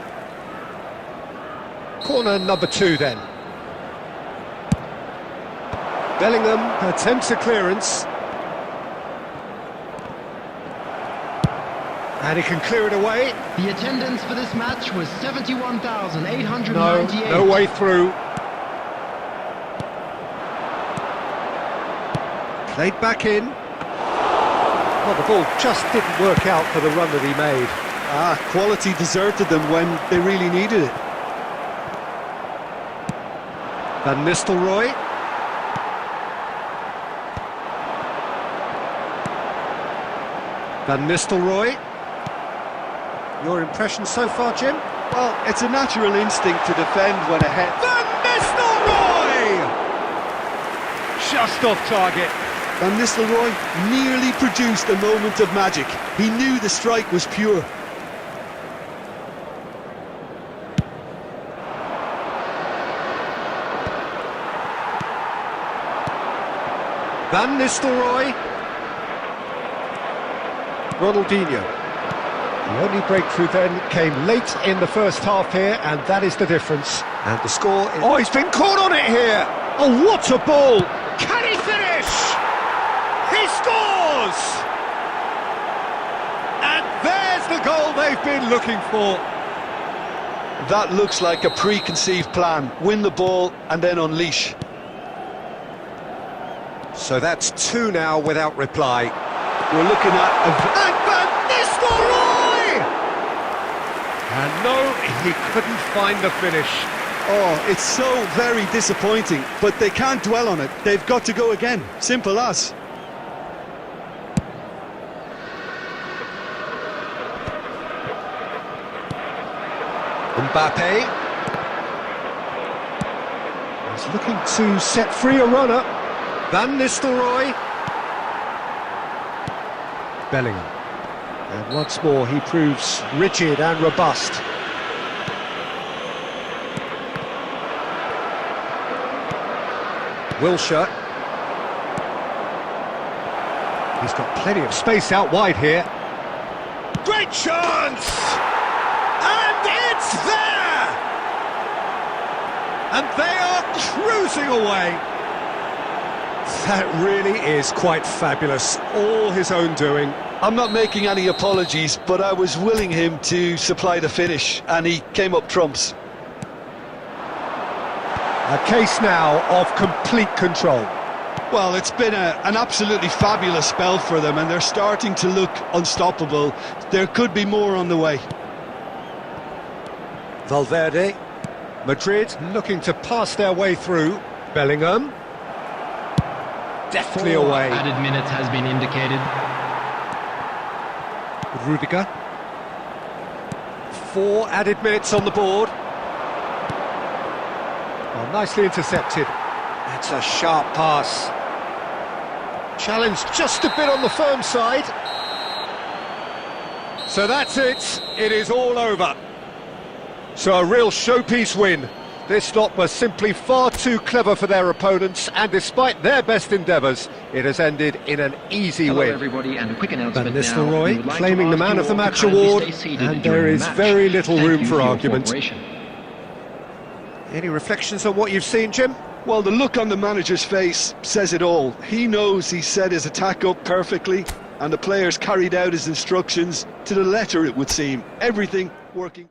Corner number 2, then. Bellingham attempts a clearance. And he can clear it away. The attendance for this match was 71,898. No way through. Played back in. Well, the ball just didn't work out for the run that he made. Quality deserted them when they really needed it. Van Nistelrooy. Van Nistelrooy. Your impression so far, Jim? Well, it's a natural instinct to defend when ahead. Van Nistelrooy! Just off target. Van Nistelrooy nearly produced a moment of magic. He knew the strike was pure. Van Nistelrooy. Ronaldinho. The only breakthrough then came late in the first half here, and that is the difference. And the score is... Oh, he's been caught on it here! Oh, what a ball! Can he finish? He scores! And there's the goal they've been looking for. That looks like a preconceived plan. Win the ball and then unleash. So that's two now without reply. We're looking at And Van Nistelrooy! And no, he couldn't find the finish. Oh, it's so very disappointing, but they can't dwell on it. They've got to go again. Simple as. Mbappe. He's looking to set free a runner. Van Nistelrooy. Bellingham. And once more he proves rigid and robust. Wilshere. He's got plenty of space out wide here. Great chance! And it's there! And they are cruising away. That really is quite fabulous. All his own doing. I'm not making any apologies, but I was willing him to supply the finish, and he came up trumps. A case now of complete control. Well, it's been an absolutely fabulous spell for them, and they're starting to look unstoppable. There could be more on the way. Valverde. Madrid looking to pass their way through. Bellingham. Deftly away. Added minutes has been indicated. Rudiger. 4 added minutes on the board. Oh, nicely intercepted. That's a sharp pass. Challenge just a bit on the firm side. So that's it. It is all over. So a real showpiece win. This lot was simply far too clever for their opponents, and despite their best endeavours, it has ended in an easy Hello win. everybody, and a quick Van announcement now. We Nistelrooy would like claiming to the ask man you of the all to match kindly award, stay seated and during there the is match. very little Thank room you for your argument. cooperation. Any reflections on what you've seen, Jim? Well, the look on the manager's face says it all. He knows he set his attack up perfectly, and the players carried out his instructions to the letter, it would seem. Everything working.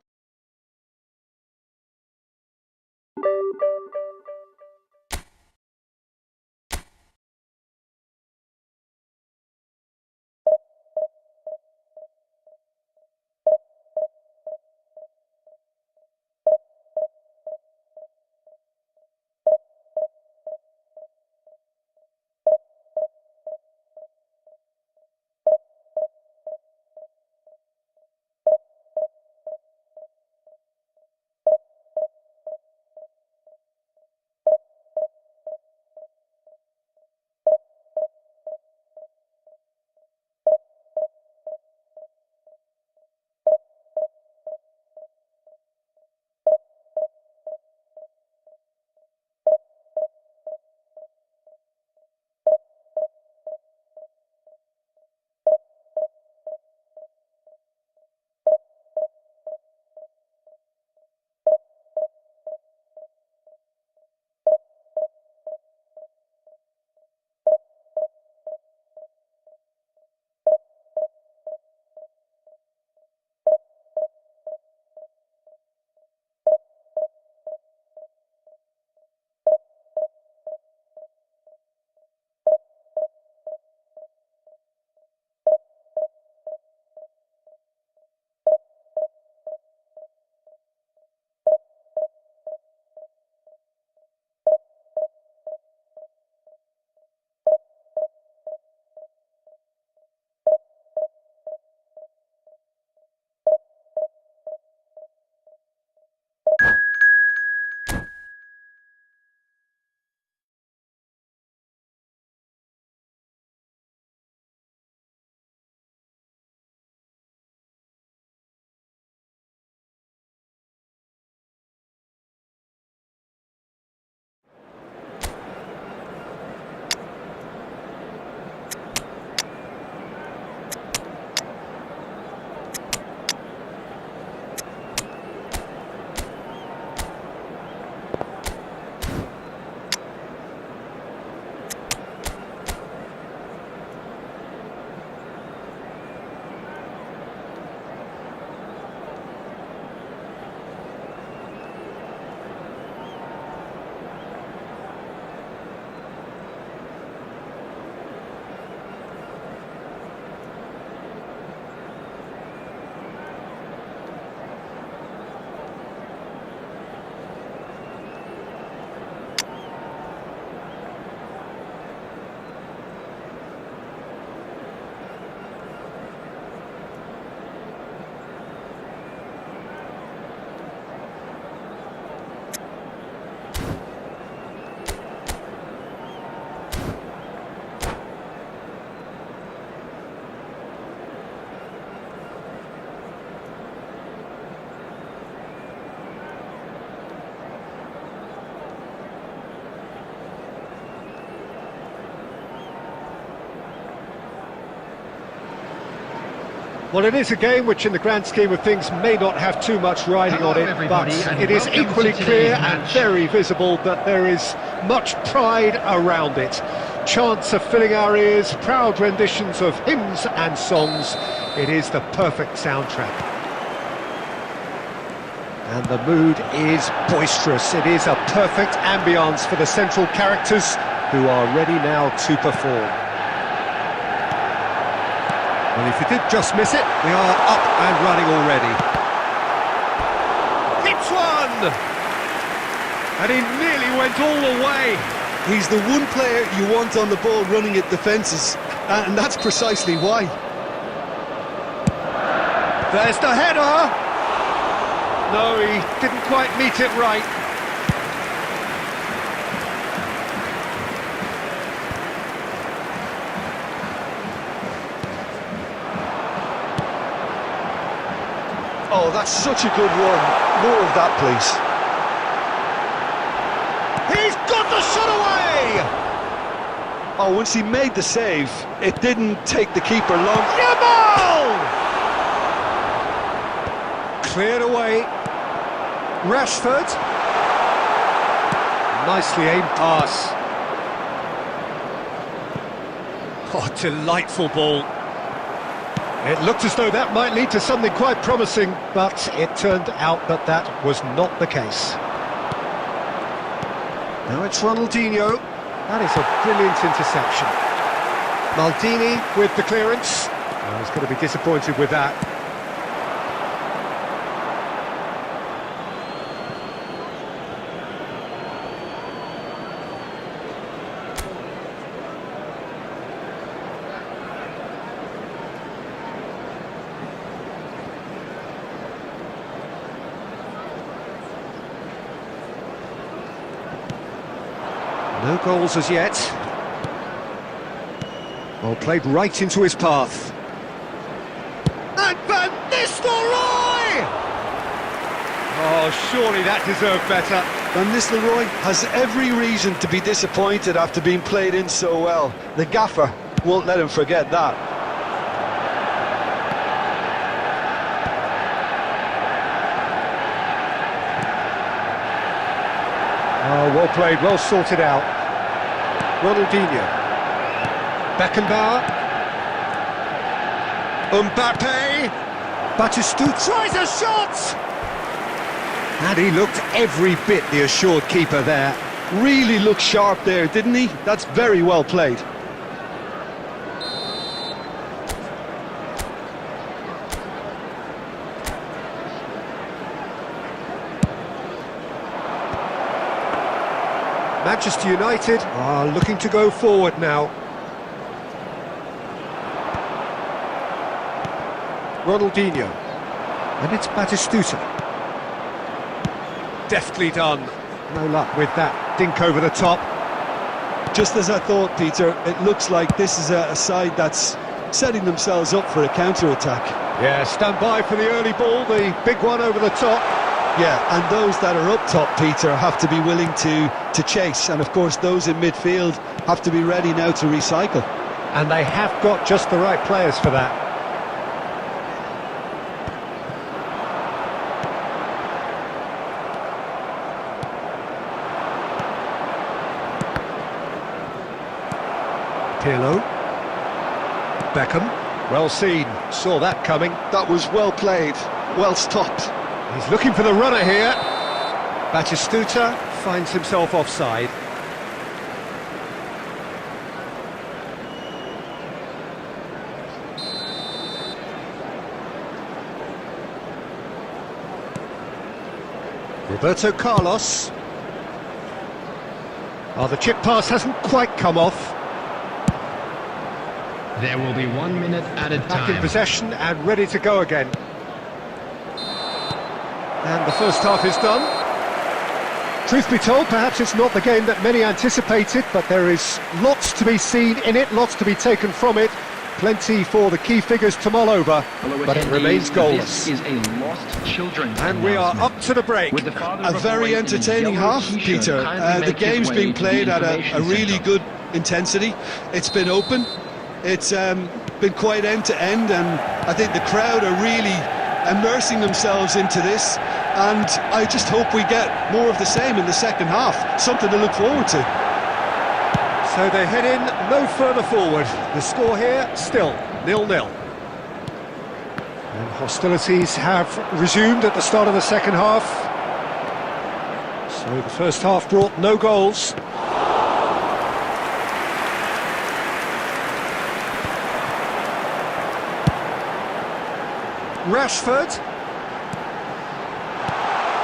Well, it is a game which in the grand scheme of things may not have too much riding on it, but it is equally clear and very visible that there is much pride around it. Chants are filling our ears, proud renditions of hymns and songs. It is the perfect soundtrack. And the mood is boisterous. It is a perfect ambience for the central characters who are ready now to perform. Well, if you did just miss it, we are up and running already. Hits one! And he nearly went all the way. He's the one player you want on the ball running at defences, and that's precisely why. There's the header! No, he didn't quite meet it right. Oh, that's such a good run. More of that, please. He's got the shot away! Oh, once he made the save, it didn't take the keeper long. Yamal! Cleared away. Rashford. Nicely aimed pass. Oh, delightful ball. It looked as though that might lead to something quite promising, but it turned out that that was not the case. Now it's Ronaldinho. That is a brilliant interception. Maldini with the clearance. Oh, he's going to be disappointed with that. No goals as yet. Well, played right into his path. And Van Nistelrooy! Oh, surely that deserved better. Van Nistelrooy has every reason to be disappointed after being played in so well. The gaffer won't let him forget that. Oh, well played, well sorted out. Ronaldinho. Beckenbauer. Mbappe. Batistuta tries a shot! And he looked every bit the assured keeper there. Really looked sharp there, didn't he? That's very well played. Manchester United are looking to go forward now. Ronaldinho. And it's Batistuta. Deftly done. No luck with that dink over the top. Just as I thought, Peter, it looks like this is a side that's setting themselves up for a counter-attack. Yeah, stand by for the early ball, the big one over the top. Yeah, and those that are up top, Peter, have to be willing to chase. And of course, those in midfield have to be ready now to recycle. And they have got just the right players for that. Pirlo. Beckham. Well seen. Saw that coming. That was well played. Well stopped. He's looking for the runner here. Batistuta finds himself offside. Roberto Carlos. Oh, the chip pass hasn't quite come off. There will be 1 minute added time. Back in possession and ready to go again. And the first half is done. Truth be told, perhaps it's not the game that many anticipated, but there is lots to be seen in it, lots to be taken from it. Plenty for the key figures to mull over, but it remains goalless. This is a lost children's And we are up to the break. A very entertaining half, Peter. The game's been played at a really good intensity. It's been open, It's been quite end to end, and I think the crowd are really immersing themselves into this, and I just hope we get more of the same in the second half. Something to look forward to. So they head in no further forward. The score here still 0-0. And hostilities have resumed at the start of the second half. So the first half brought no goals. Rashford.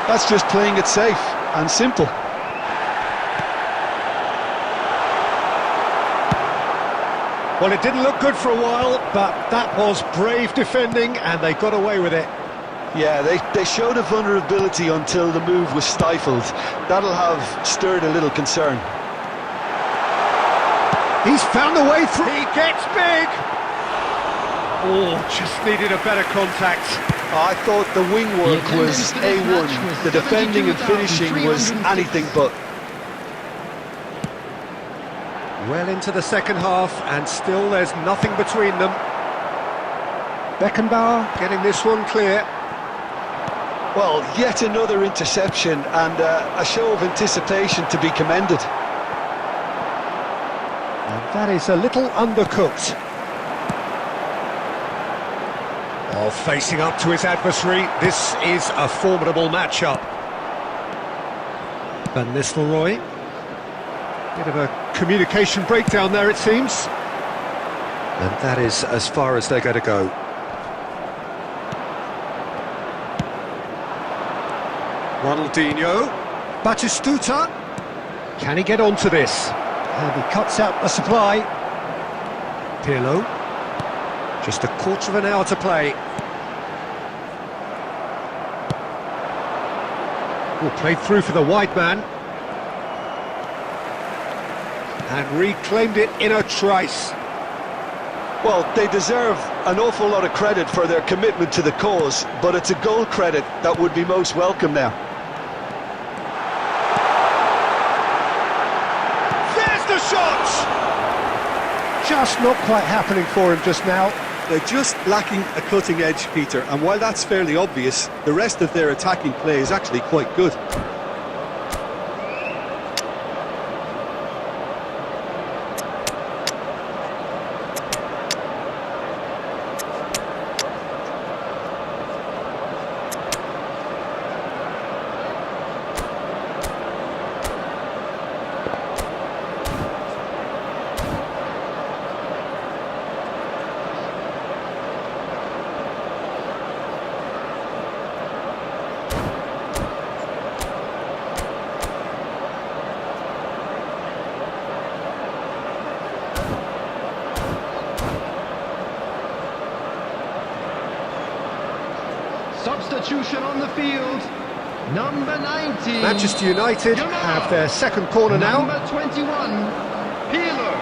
That's just playing it safe and simple. Well, it didn't look good for a while, but that was brave defending and they got away with it. Yeah, they showed a vulnerability until the move was stifled. That'll have stirred a little concern. He's found a way through. He gets big. Oh, just needed a better contact. I thought the wing work was A1. The defending and finishing was anything but. Well into the second half, and still there's nothing between them. Beckenbauer getting this one clear. Well, yet another interception, and a show of anticipation to be commended. And that is a little undercooked. Oh, facing up to his adversary, this is a formidable matchup. Van Nistelrooy. Bit of a communication breakdown there, it seems. And that is as far as they're going to go. Ronaldinho. Batistuta. Can he get onto this? And he cuts out the supply. Pirlo. Just a quarter of an hour to play. Oh, played through for the wide man. And reclaimed it in a trice. Well, they deserve an awful lot of credit for their commitment to the cause, but it's a goal credit that would be most welcome now. There's the shot! Just not quite happening for him just now. They're just lacking a cutting edge, Peter, and while that's fairly obvious, the rest of their attacking play is actually quite good. Substitution on the field. Number 19. Manchester United have their second corner now. Number 21. Pirlo.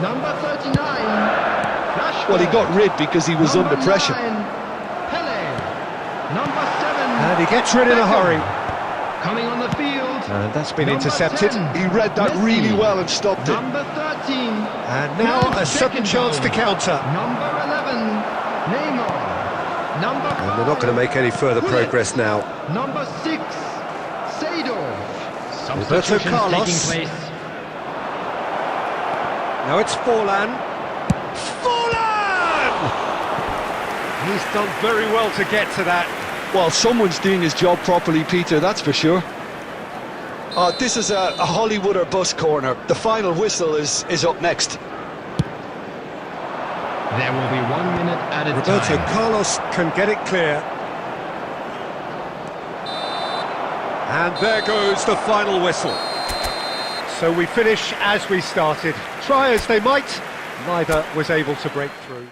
Number 39. Rashford. Well, he got rid because he was Number under pressure. 9, Pele. Number 7. And he gets rid in a hurry. Coming on the field. And that's been Number intercepted. 10, He read that Messi. really well and stopped it. Number 13. And now a sudden chance to counter. Number 11. Neymar. Number 5. And they're not going to make any further progress now. Number 6. Seydorf. Roberto Carlos. Now it's Forlan. Forlan! He's done very well to get to that. Well, someone's doing his job properly, Peter, that's for sure. This is a Hollywood or bust corner. The final whistle is up next. There will be 1 minute added Roberto time. Carlos can get it clear. And there goes the final whistle. So we finish as we started. Try as they might, neither was able to break through.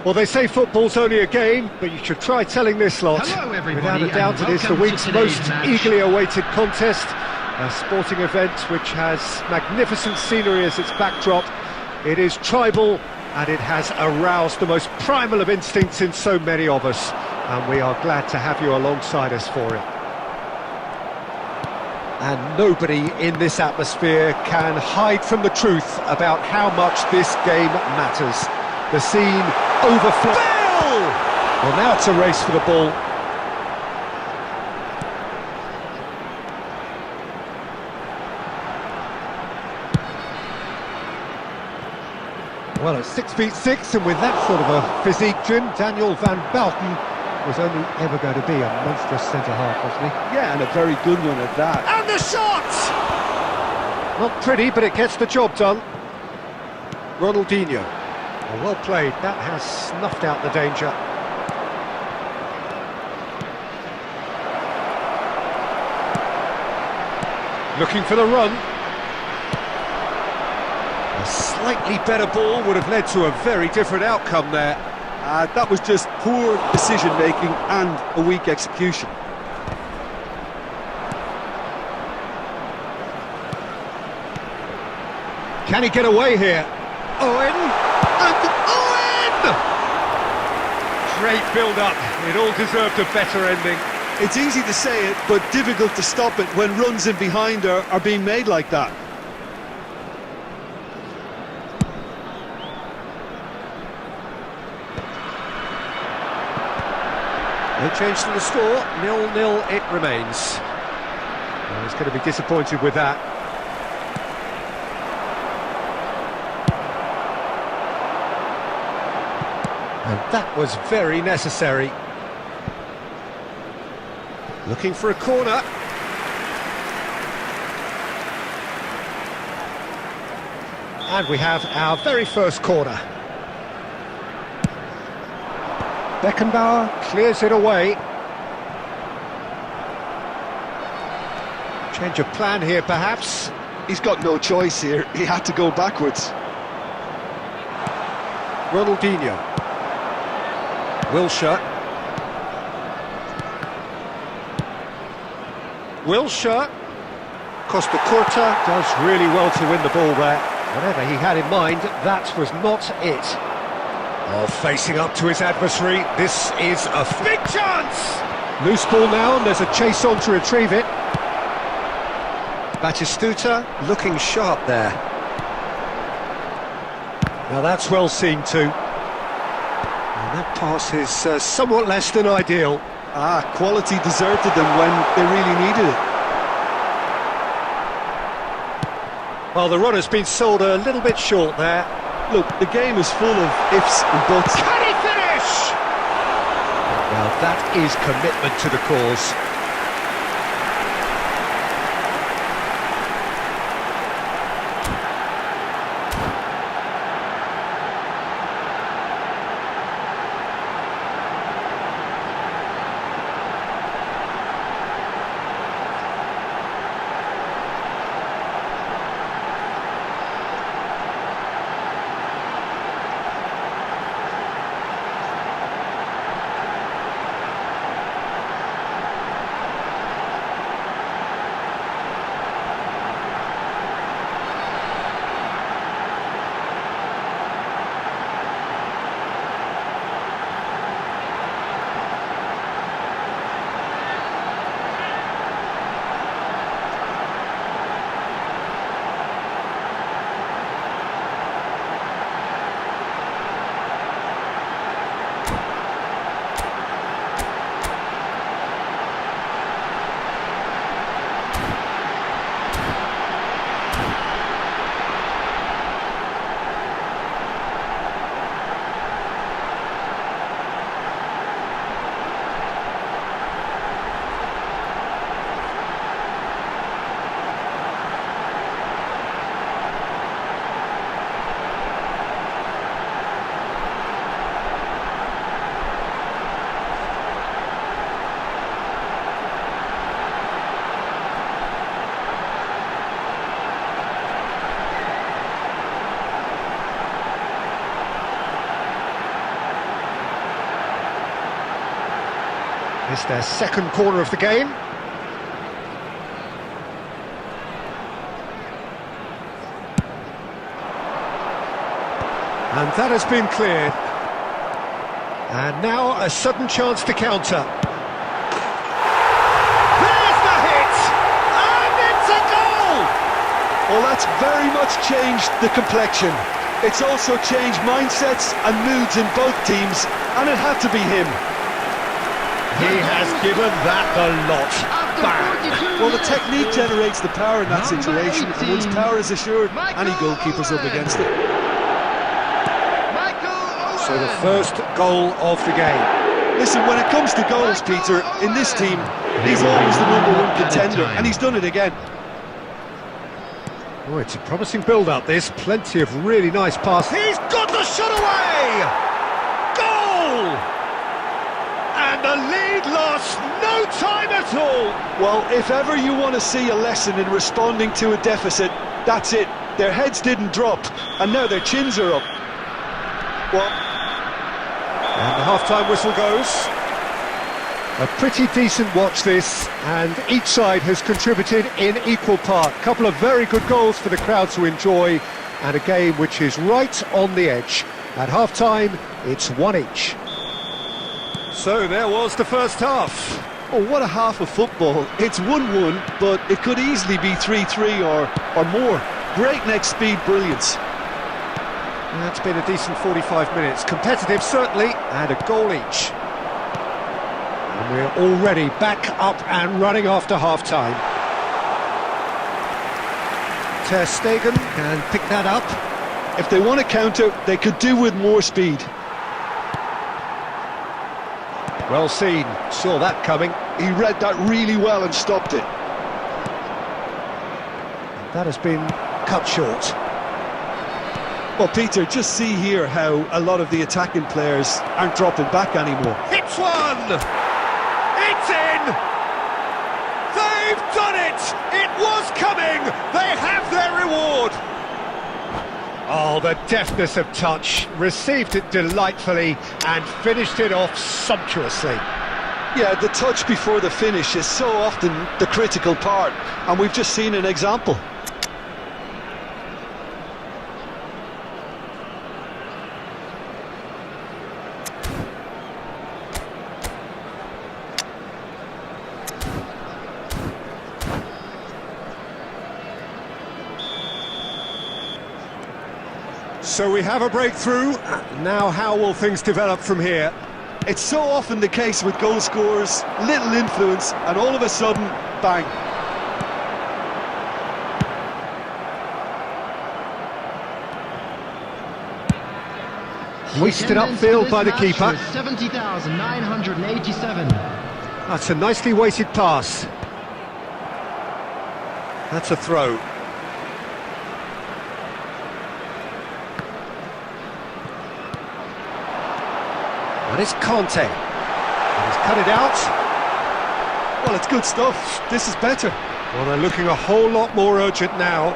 Well, they say football's only a game, but you should try telling this lot. Hello, everybody, Without a doubt, and it is the welcome to week's today's most match. eagerly awaited contest. A sporting event which has magnificent scenery as its backdrop. It is tribal, and it has aroused the most primal of instincts in so many of us. And we are glad to have you alongside us for it. And nobody in this atmosphere can hide from the truth about how much this game matters. The scene overflows. Well, now it's a race for the ball. Well, at 6'6", and with that sort of a physique, Jim, Daniel van Balken was only ever going to be a monstrous centre-half, wasn't he? Yeah, and a very good one at that. And the shot! Not pretty, but it gets the job done. Ronaldinho. Well played, that has snuffed out the danger. Looking for the run. A slightly better ball would have led to a very different outcome there. That was just poor decision-making and a weak execution. Can he get away here? Owen! And Owen! Great build-up. It all deserved a better ending. It's easy to say it, but difficult to stop it when runs in behind are being made like that. No change to the score, 0-0 it remains. Well, he's going to be disappointed with that. And that was very necessary. Looking for a corner. And we have our very first corner. Beckenbauer clears it away. Change of plan here, perhaps. He's got no choice here. He had to go backwards. Ronaldinho. Wilshere. Wilshere. Costa Curta does really well to win the ball there. Whatever he had in mind, that was not it. Oh, facing up to his adversary, this is a big chance! Loose ball now, and there's a chase on to retrieve it. Batistuta looking sharp there. Now that's well seen too. And that pass is somewhat less than ideal. Quality deserted them when they really needed it. Well, the run has been sold a little bit short there. Look, the game is full of ifs and buts. Can he finish? Well, that is commitment to the cause. It's their second corner of the game. And that has been cleared. And now a sudden chance to counter. There's the hit! And it's a goal! Well, that's very much changed the complexion. It's also changed mindsets and moods in both teams, and it had to be him. He has given that the lot. Bang! Well, the technique generates the power in that situation, and once power is assured, any goalkeeper's up against it. So the first goal of the game. Listen, when it comes to goals, Peter, in this team, he's always the #1 contender, and he's done it again. Oh, it's a promising build-up, this. Plenty of really nice passes. He's got the shot away! Goal! And the lead lost no time at all. Well, if ever you want to see a lesson in responding to a deficit, that's it. Their heads didn't drop, and now their chins are up. Well, and the half-time whistle goes. A pretty decent watch this, and each side has contributed in equal part. A couple of very good goals for the crowd to enjoy, and a game which is right on the edge. At half-time, it's 1 each. So there was the first half. oh, what a half of football. It's 1-1, but it could easily be 3-3 or more. Breakneck speed brilliance. That's been a decent 45 minutes. Competitive, certainly, and a goal each. And we're already back up and running after half-time. Ter Stegen can pick that up. If they want to counter, they could do with more speed. Well seen, saw that coming. He read that really well and stopped it. That has been cut short. Well, Peter, just see here how a lot of the attacking players aren't dropping back anymore. Hits one! It's in! They've done it! It was coming! They have their reward! Oh, the deftness of touch. Received it delightfully and finished it off sumptuously. Yeah, the touch before the finish is so often the critical part, and we've just seen an example. So we have a breakthrough. Now how will things develop from here? It's so often the case with goal scorers, little influence, and all of a sudden, bang. Hoisted upfield by the keeper. 70,987. That's a nicely weighted pass. That's a throw. And it's Conte. And he's cut it out. Well, it's good stuff. This is better. Well, they're looking a whole lot more urgent now.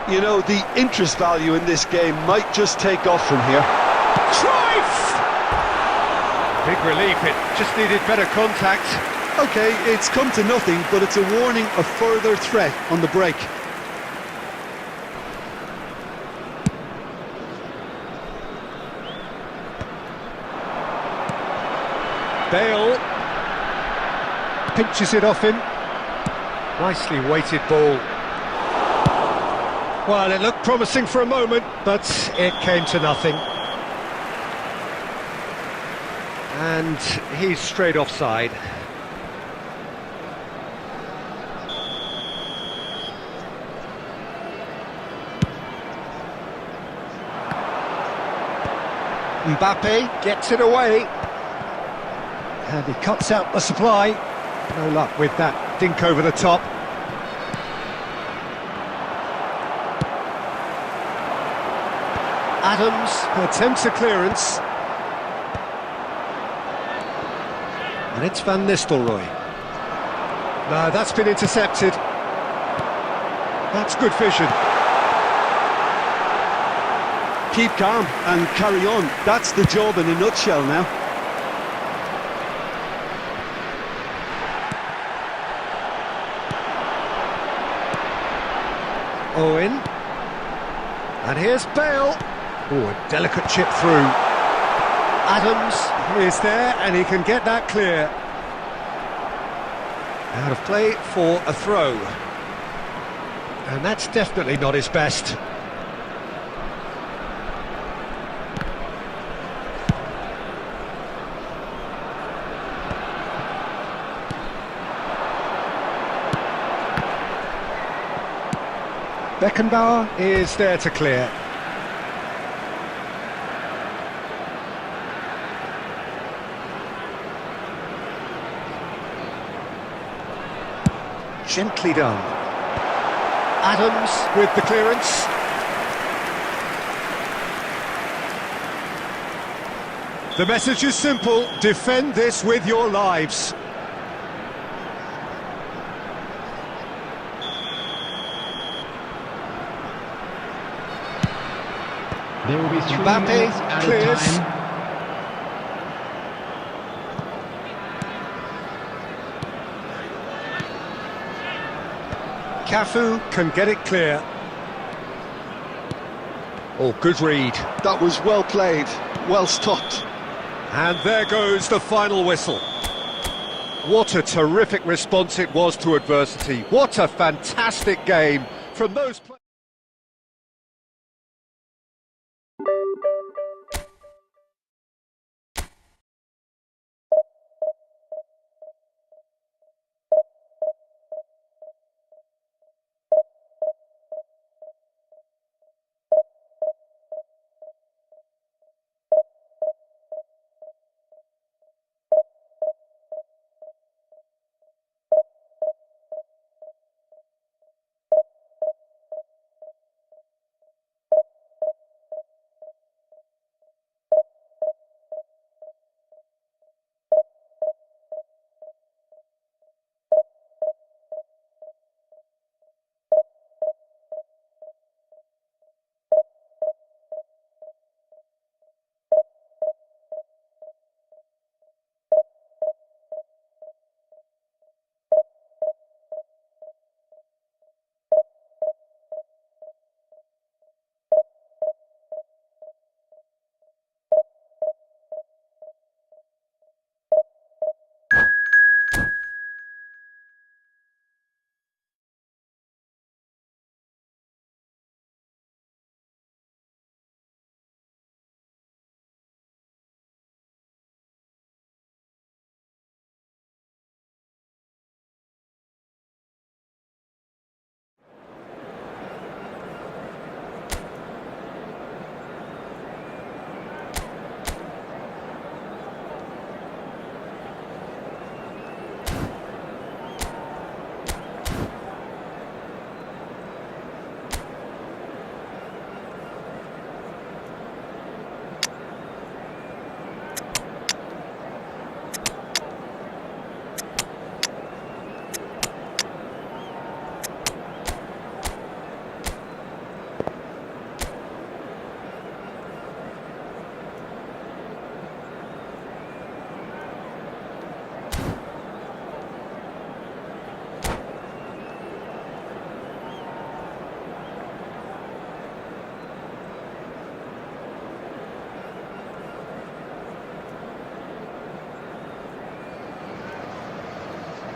You know, the interest value in this game might just take off from here. Trife! Big relief, it just needed better contact. OK, it's come to nothing, but it's a warning of further threat on the break. Bale pinches it off him. Nicely weighted ball. Well, it looked promising for a moment, but it came to nothing. And he's straight offside. Mbappe gets it away. And he cuts out the supply. No luck with that dink over the top. Adams attempts a clearance. And it's Van Nistelrooy. No, that's been intercepted. That's good vision. Keep calm and carry on. That's the job in a nutshell now. Owen. And here's Bale. Oh, a delicate chip through. Adams is there, and he can get that clear. Out of play for a throw. And that's definitely not his best. Beckenbauer is there to clear. Gently done. Adams with the clearance. The message is simple: defend this with your lives. There will be 3 Mbappe minutes at clears. a time. Cafu can get it clear. Oh, good read. That was well played, well stopped. And there goes the final whistle. What a terrific response it was to adversity. What a fantastic game from those players.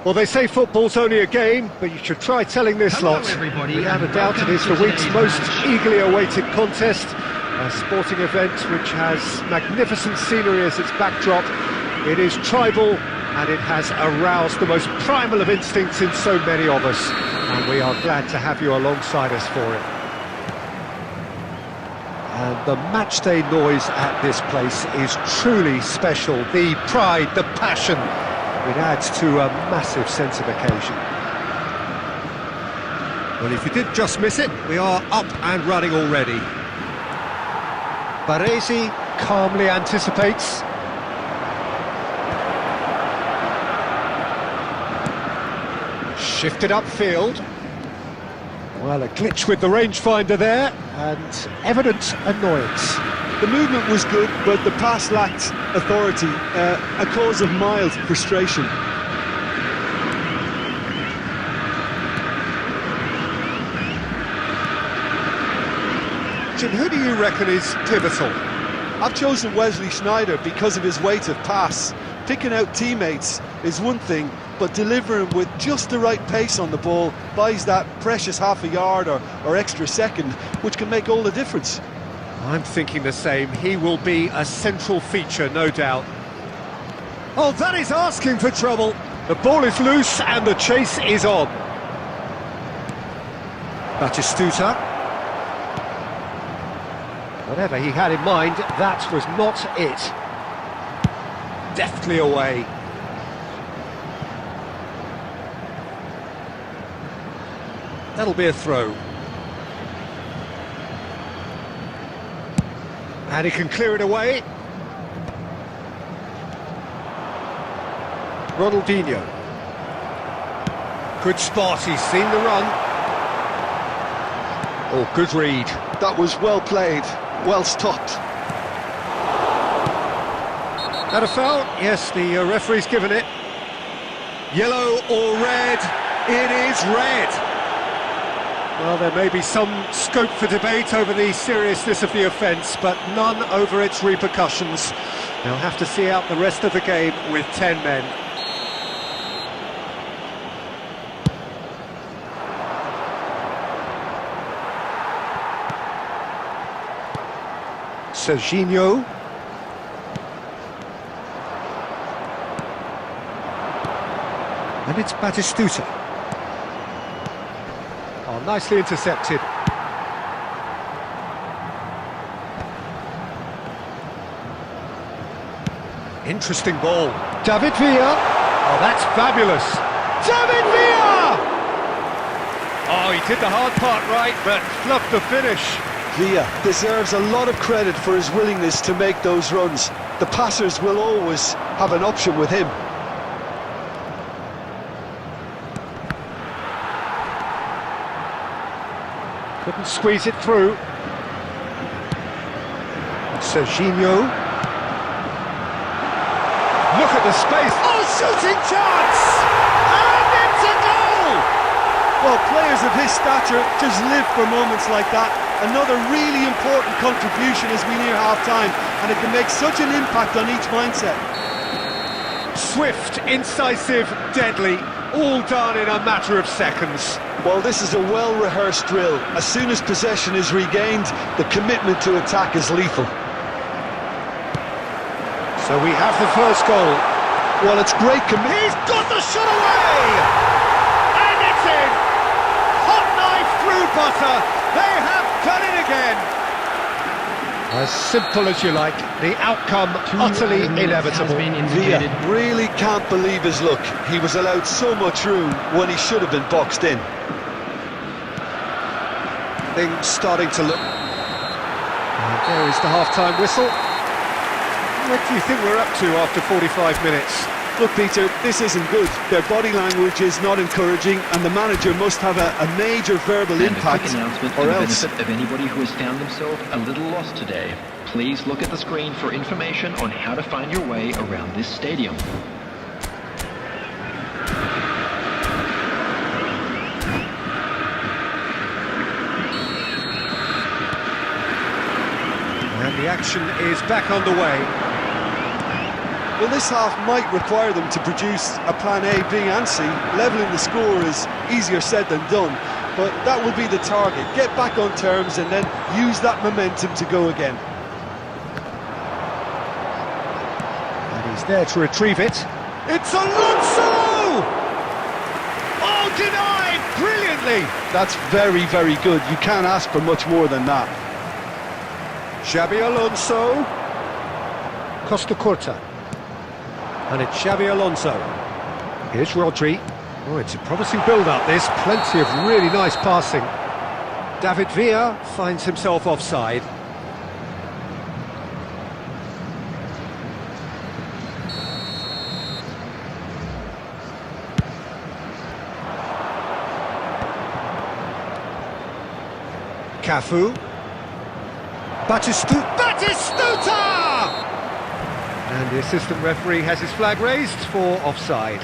Well, they say football's only a game, but you should try telling this Hello, lot. everybody, Without a and doubt, it welcome is to the week's today's most match. eagerly awaited contest. A sporting event which has magnificent scenery as its backdrop. It is tribal, and it has aroused the most primal of instincts in so many of us. And we are glad to have you alongside us for it. And the matchday noise at this place is truly special. The pride, the passion, it adds to a massive sense of occasion. Well, if you did just miss it, we are up and running already. Baresi calmly anticipates. Shifted upfield. Well, a glitch with the rangefinder there, and evident annoyance. The movement was good, but the pass lacked authority, a cause of mild frustration. Jim, who do you reckon is pivotal? I've chosen Wesley Sneijder because of his weight of pass. Picking out teammates is one thing, but delivering with just the right pace on the ball buys that precious half a yard or extra second, which can make all the difference. I'm thinking the same. He will be a central feature, no doubt. Oh, that is asking for trouble. The ball is loose and the chase is on. Batistuta. Whatever he had in mind, that was not it. Deftly away. That'll be a throw. And he can clear it away. Ronaldinho. Good spot, he's seen the run. Oh, good read. That was well played, well stopped. That a foul? Yes, the referee's given it. Yellow or red? It is red. Well, there may be some scope for debate over the seriousness of the offence, but none over its repercussions. They'll have to see out the rest of the game with 10 men. Serginho. And it's Batistuta. Oh, nicely intercepted. Interesting ball. David Villa. Oh, that's fabulous. David Villa! Oh, he did the hard part right, but fluffed the finish. Villa deserves a lot of credit for his willingness to make those runs. The passers will always have an option with him. Couldn't squeeze it through. Serginho. Look at the space. Oh, shooting chance! And it's a goal! Well, players of his stature just live for moments like that. Another really important contribution as we near half-time, and it can make such an impact on each mindset. Swift, incisive, deadly, all done in a matter of seconds. Well, this is a well-rehearsed drill. As soon as possession is regained, the commitment to attack is lethal. So we have the first goal. Well, it's great He's got the shot away! And it's in! Hot knife through butter. They have done it again. As simple as you like. The outcome utterly inevitable. Villa really can't believe his luck. He was allowed so much room when he should have been boxed in. Things starting to look... And there is the half-time whistle. What do you think we're up to after 45 minutes? Look, Peter, this isn't good. Their body language is not encouraging, and the manager must have a major verbal impact, a quick announcement or for the else... benefit of anybody who has found themselves a little lost today. Please look at the screen for information on how to find your way around this stadium. And the action is back underway. Well, this half might require them to produce a plan A, B and C. Levelling the score is easier said than done, but that will be the target. Get back on terms and then use that momentum to go again. And he's there to retrieve it. It's Alonso! Oh, denied brilliantly! That's very, very good. You can't ask for much more than that. Xabi Alonso. Costa Curta. And it's Xabi Alonso. Here's Rodri. Oh, it's a promising build-up, this. Plenty of really nice passing. David Villa finds himself offside. Cafu. Batistuta! And the assistant referee has his flag raised for offside.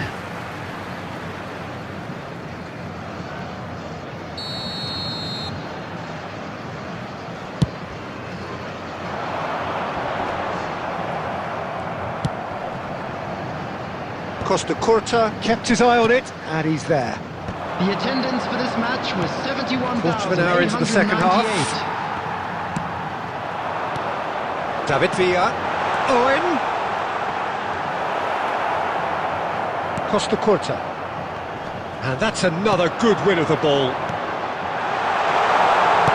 Costa Curta kept his eye on it, and he's there. The attendance for this match was 71,898. Quarter of an hour into the second half. David Villa. Owen. Costa Curta. And that's another good win of the ball.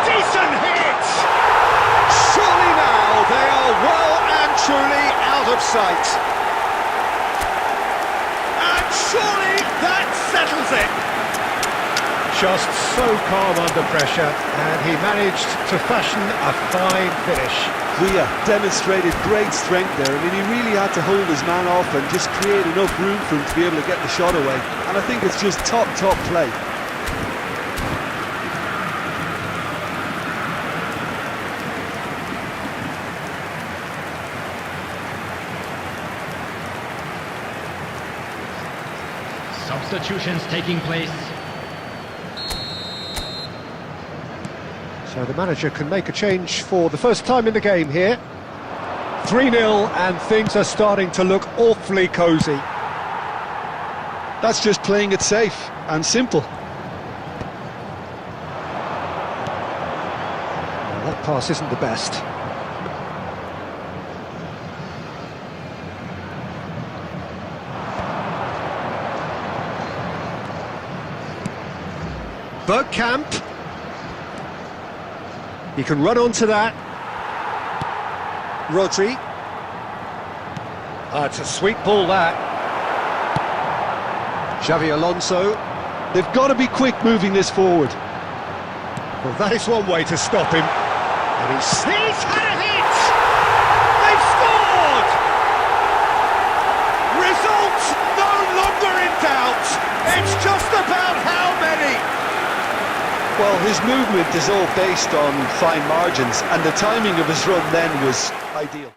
Decent hit! Surely now they are well and truly out of sight. And surely that settles it. Just so calm under pressure, and he managed to fashion a fine finish. Villa demonstrated great strength there. I mean, he really had to hold his man off and just create enough room for him to be able to get the shot away. And I think it's just top play. Substitutions taking place. So the manager can make a change for the first time in the game here. 3-0 and things are starting to look awfully cosy. That's just playing it safe and simple. Well, that pass isn't the best. Bergkamp. He can run onto that. Rodri. It's a sweet ball, that. Xavi Alonso. They've got to be quick moving this forward. Well, that is one way to stop him. And he's had a hit! They've scored! Result no longer in doubt. It's just about how many. Well, his movement is all based on fine margins, and the timing of his run then was ideal.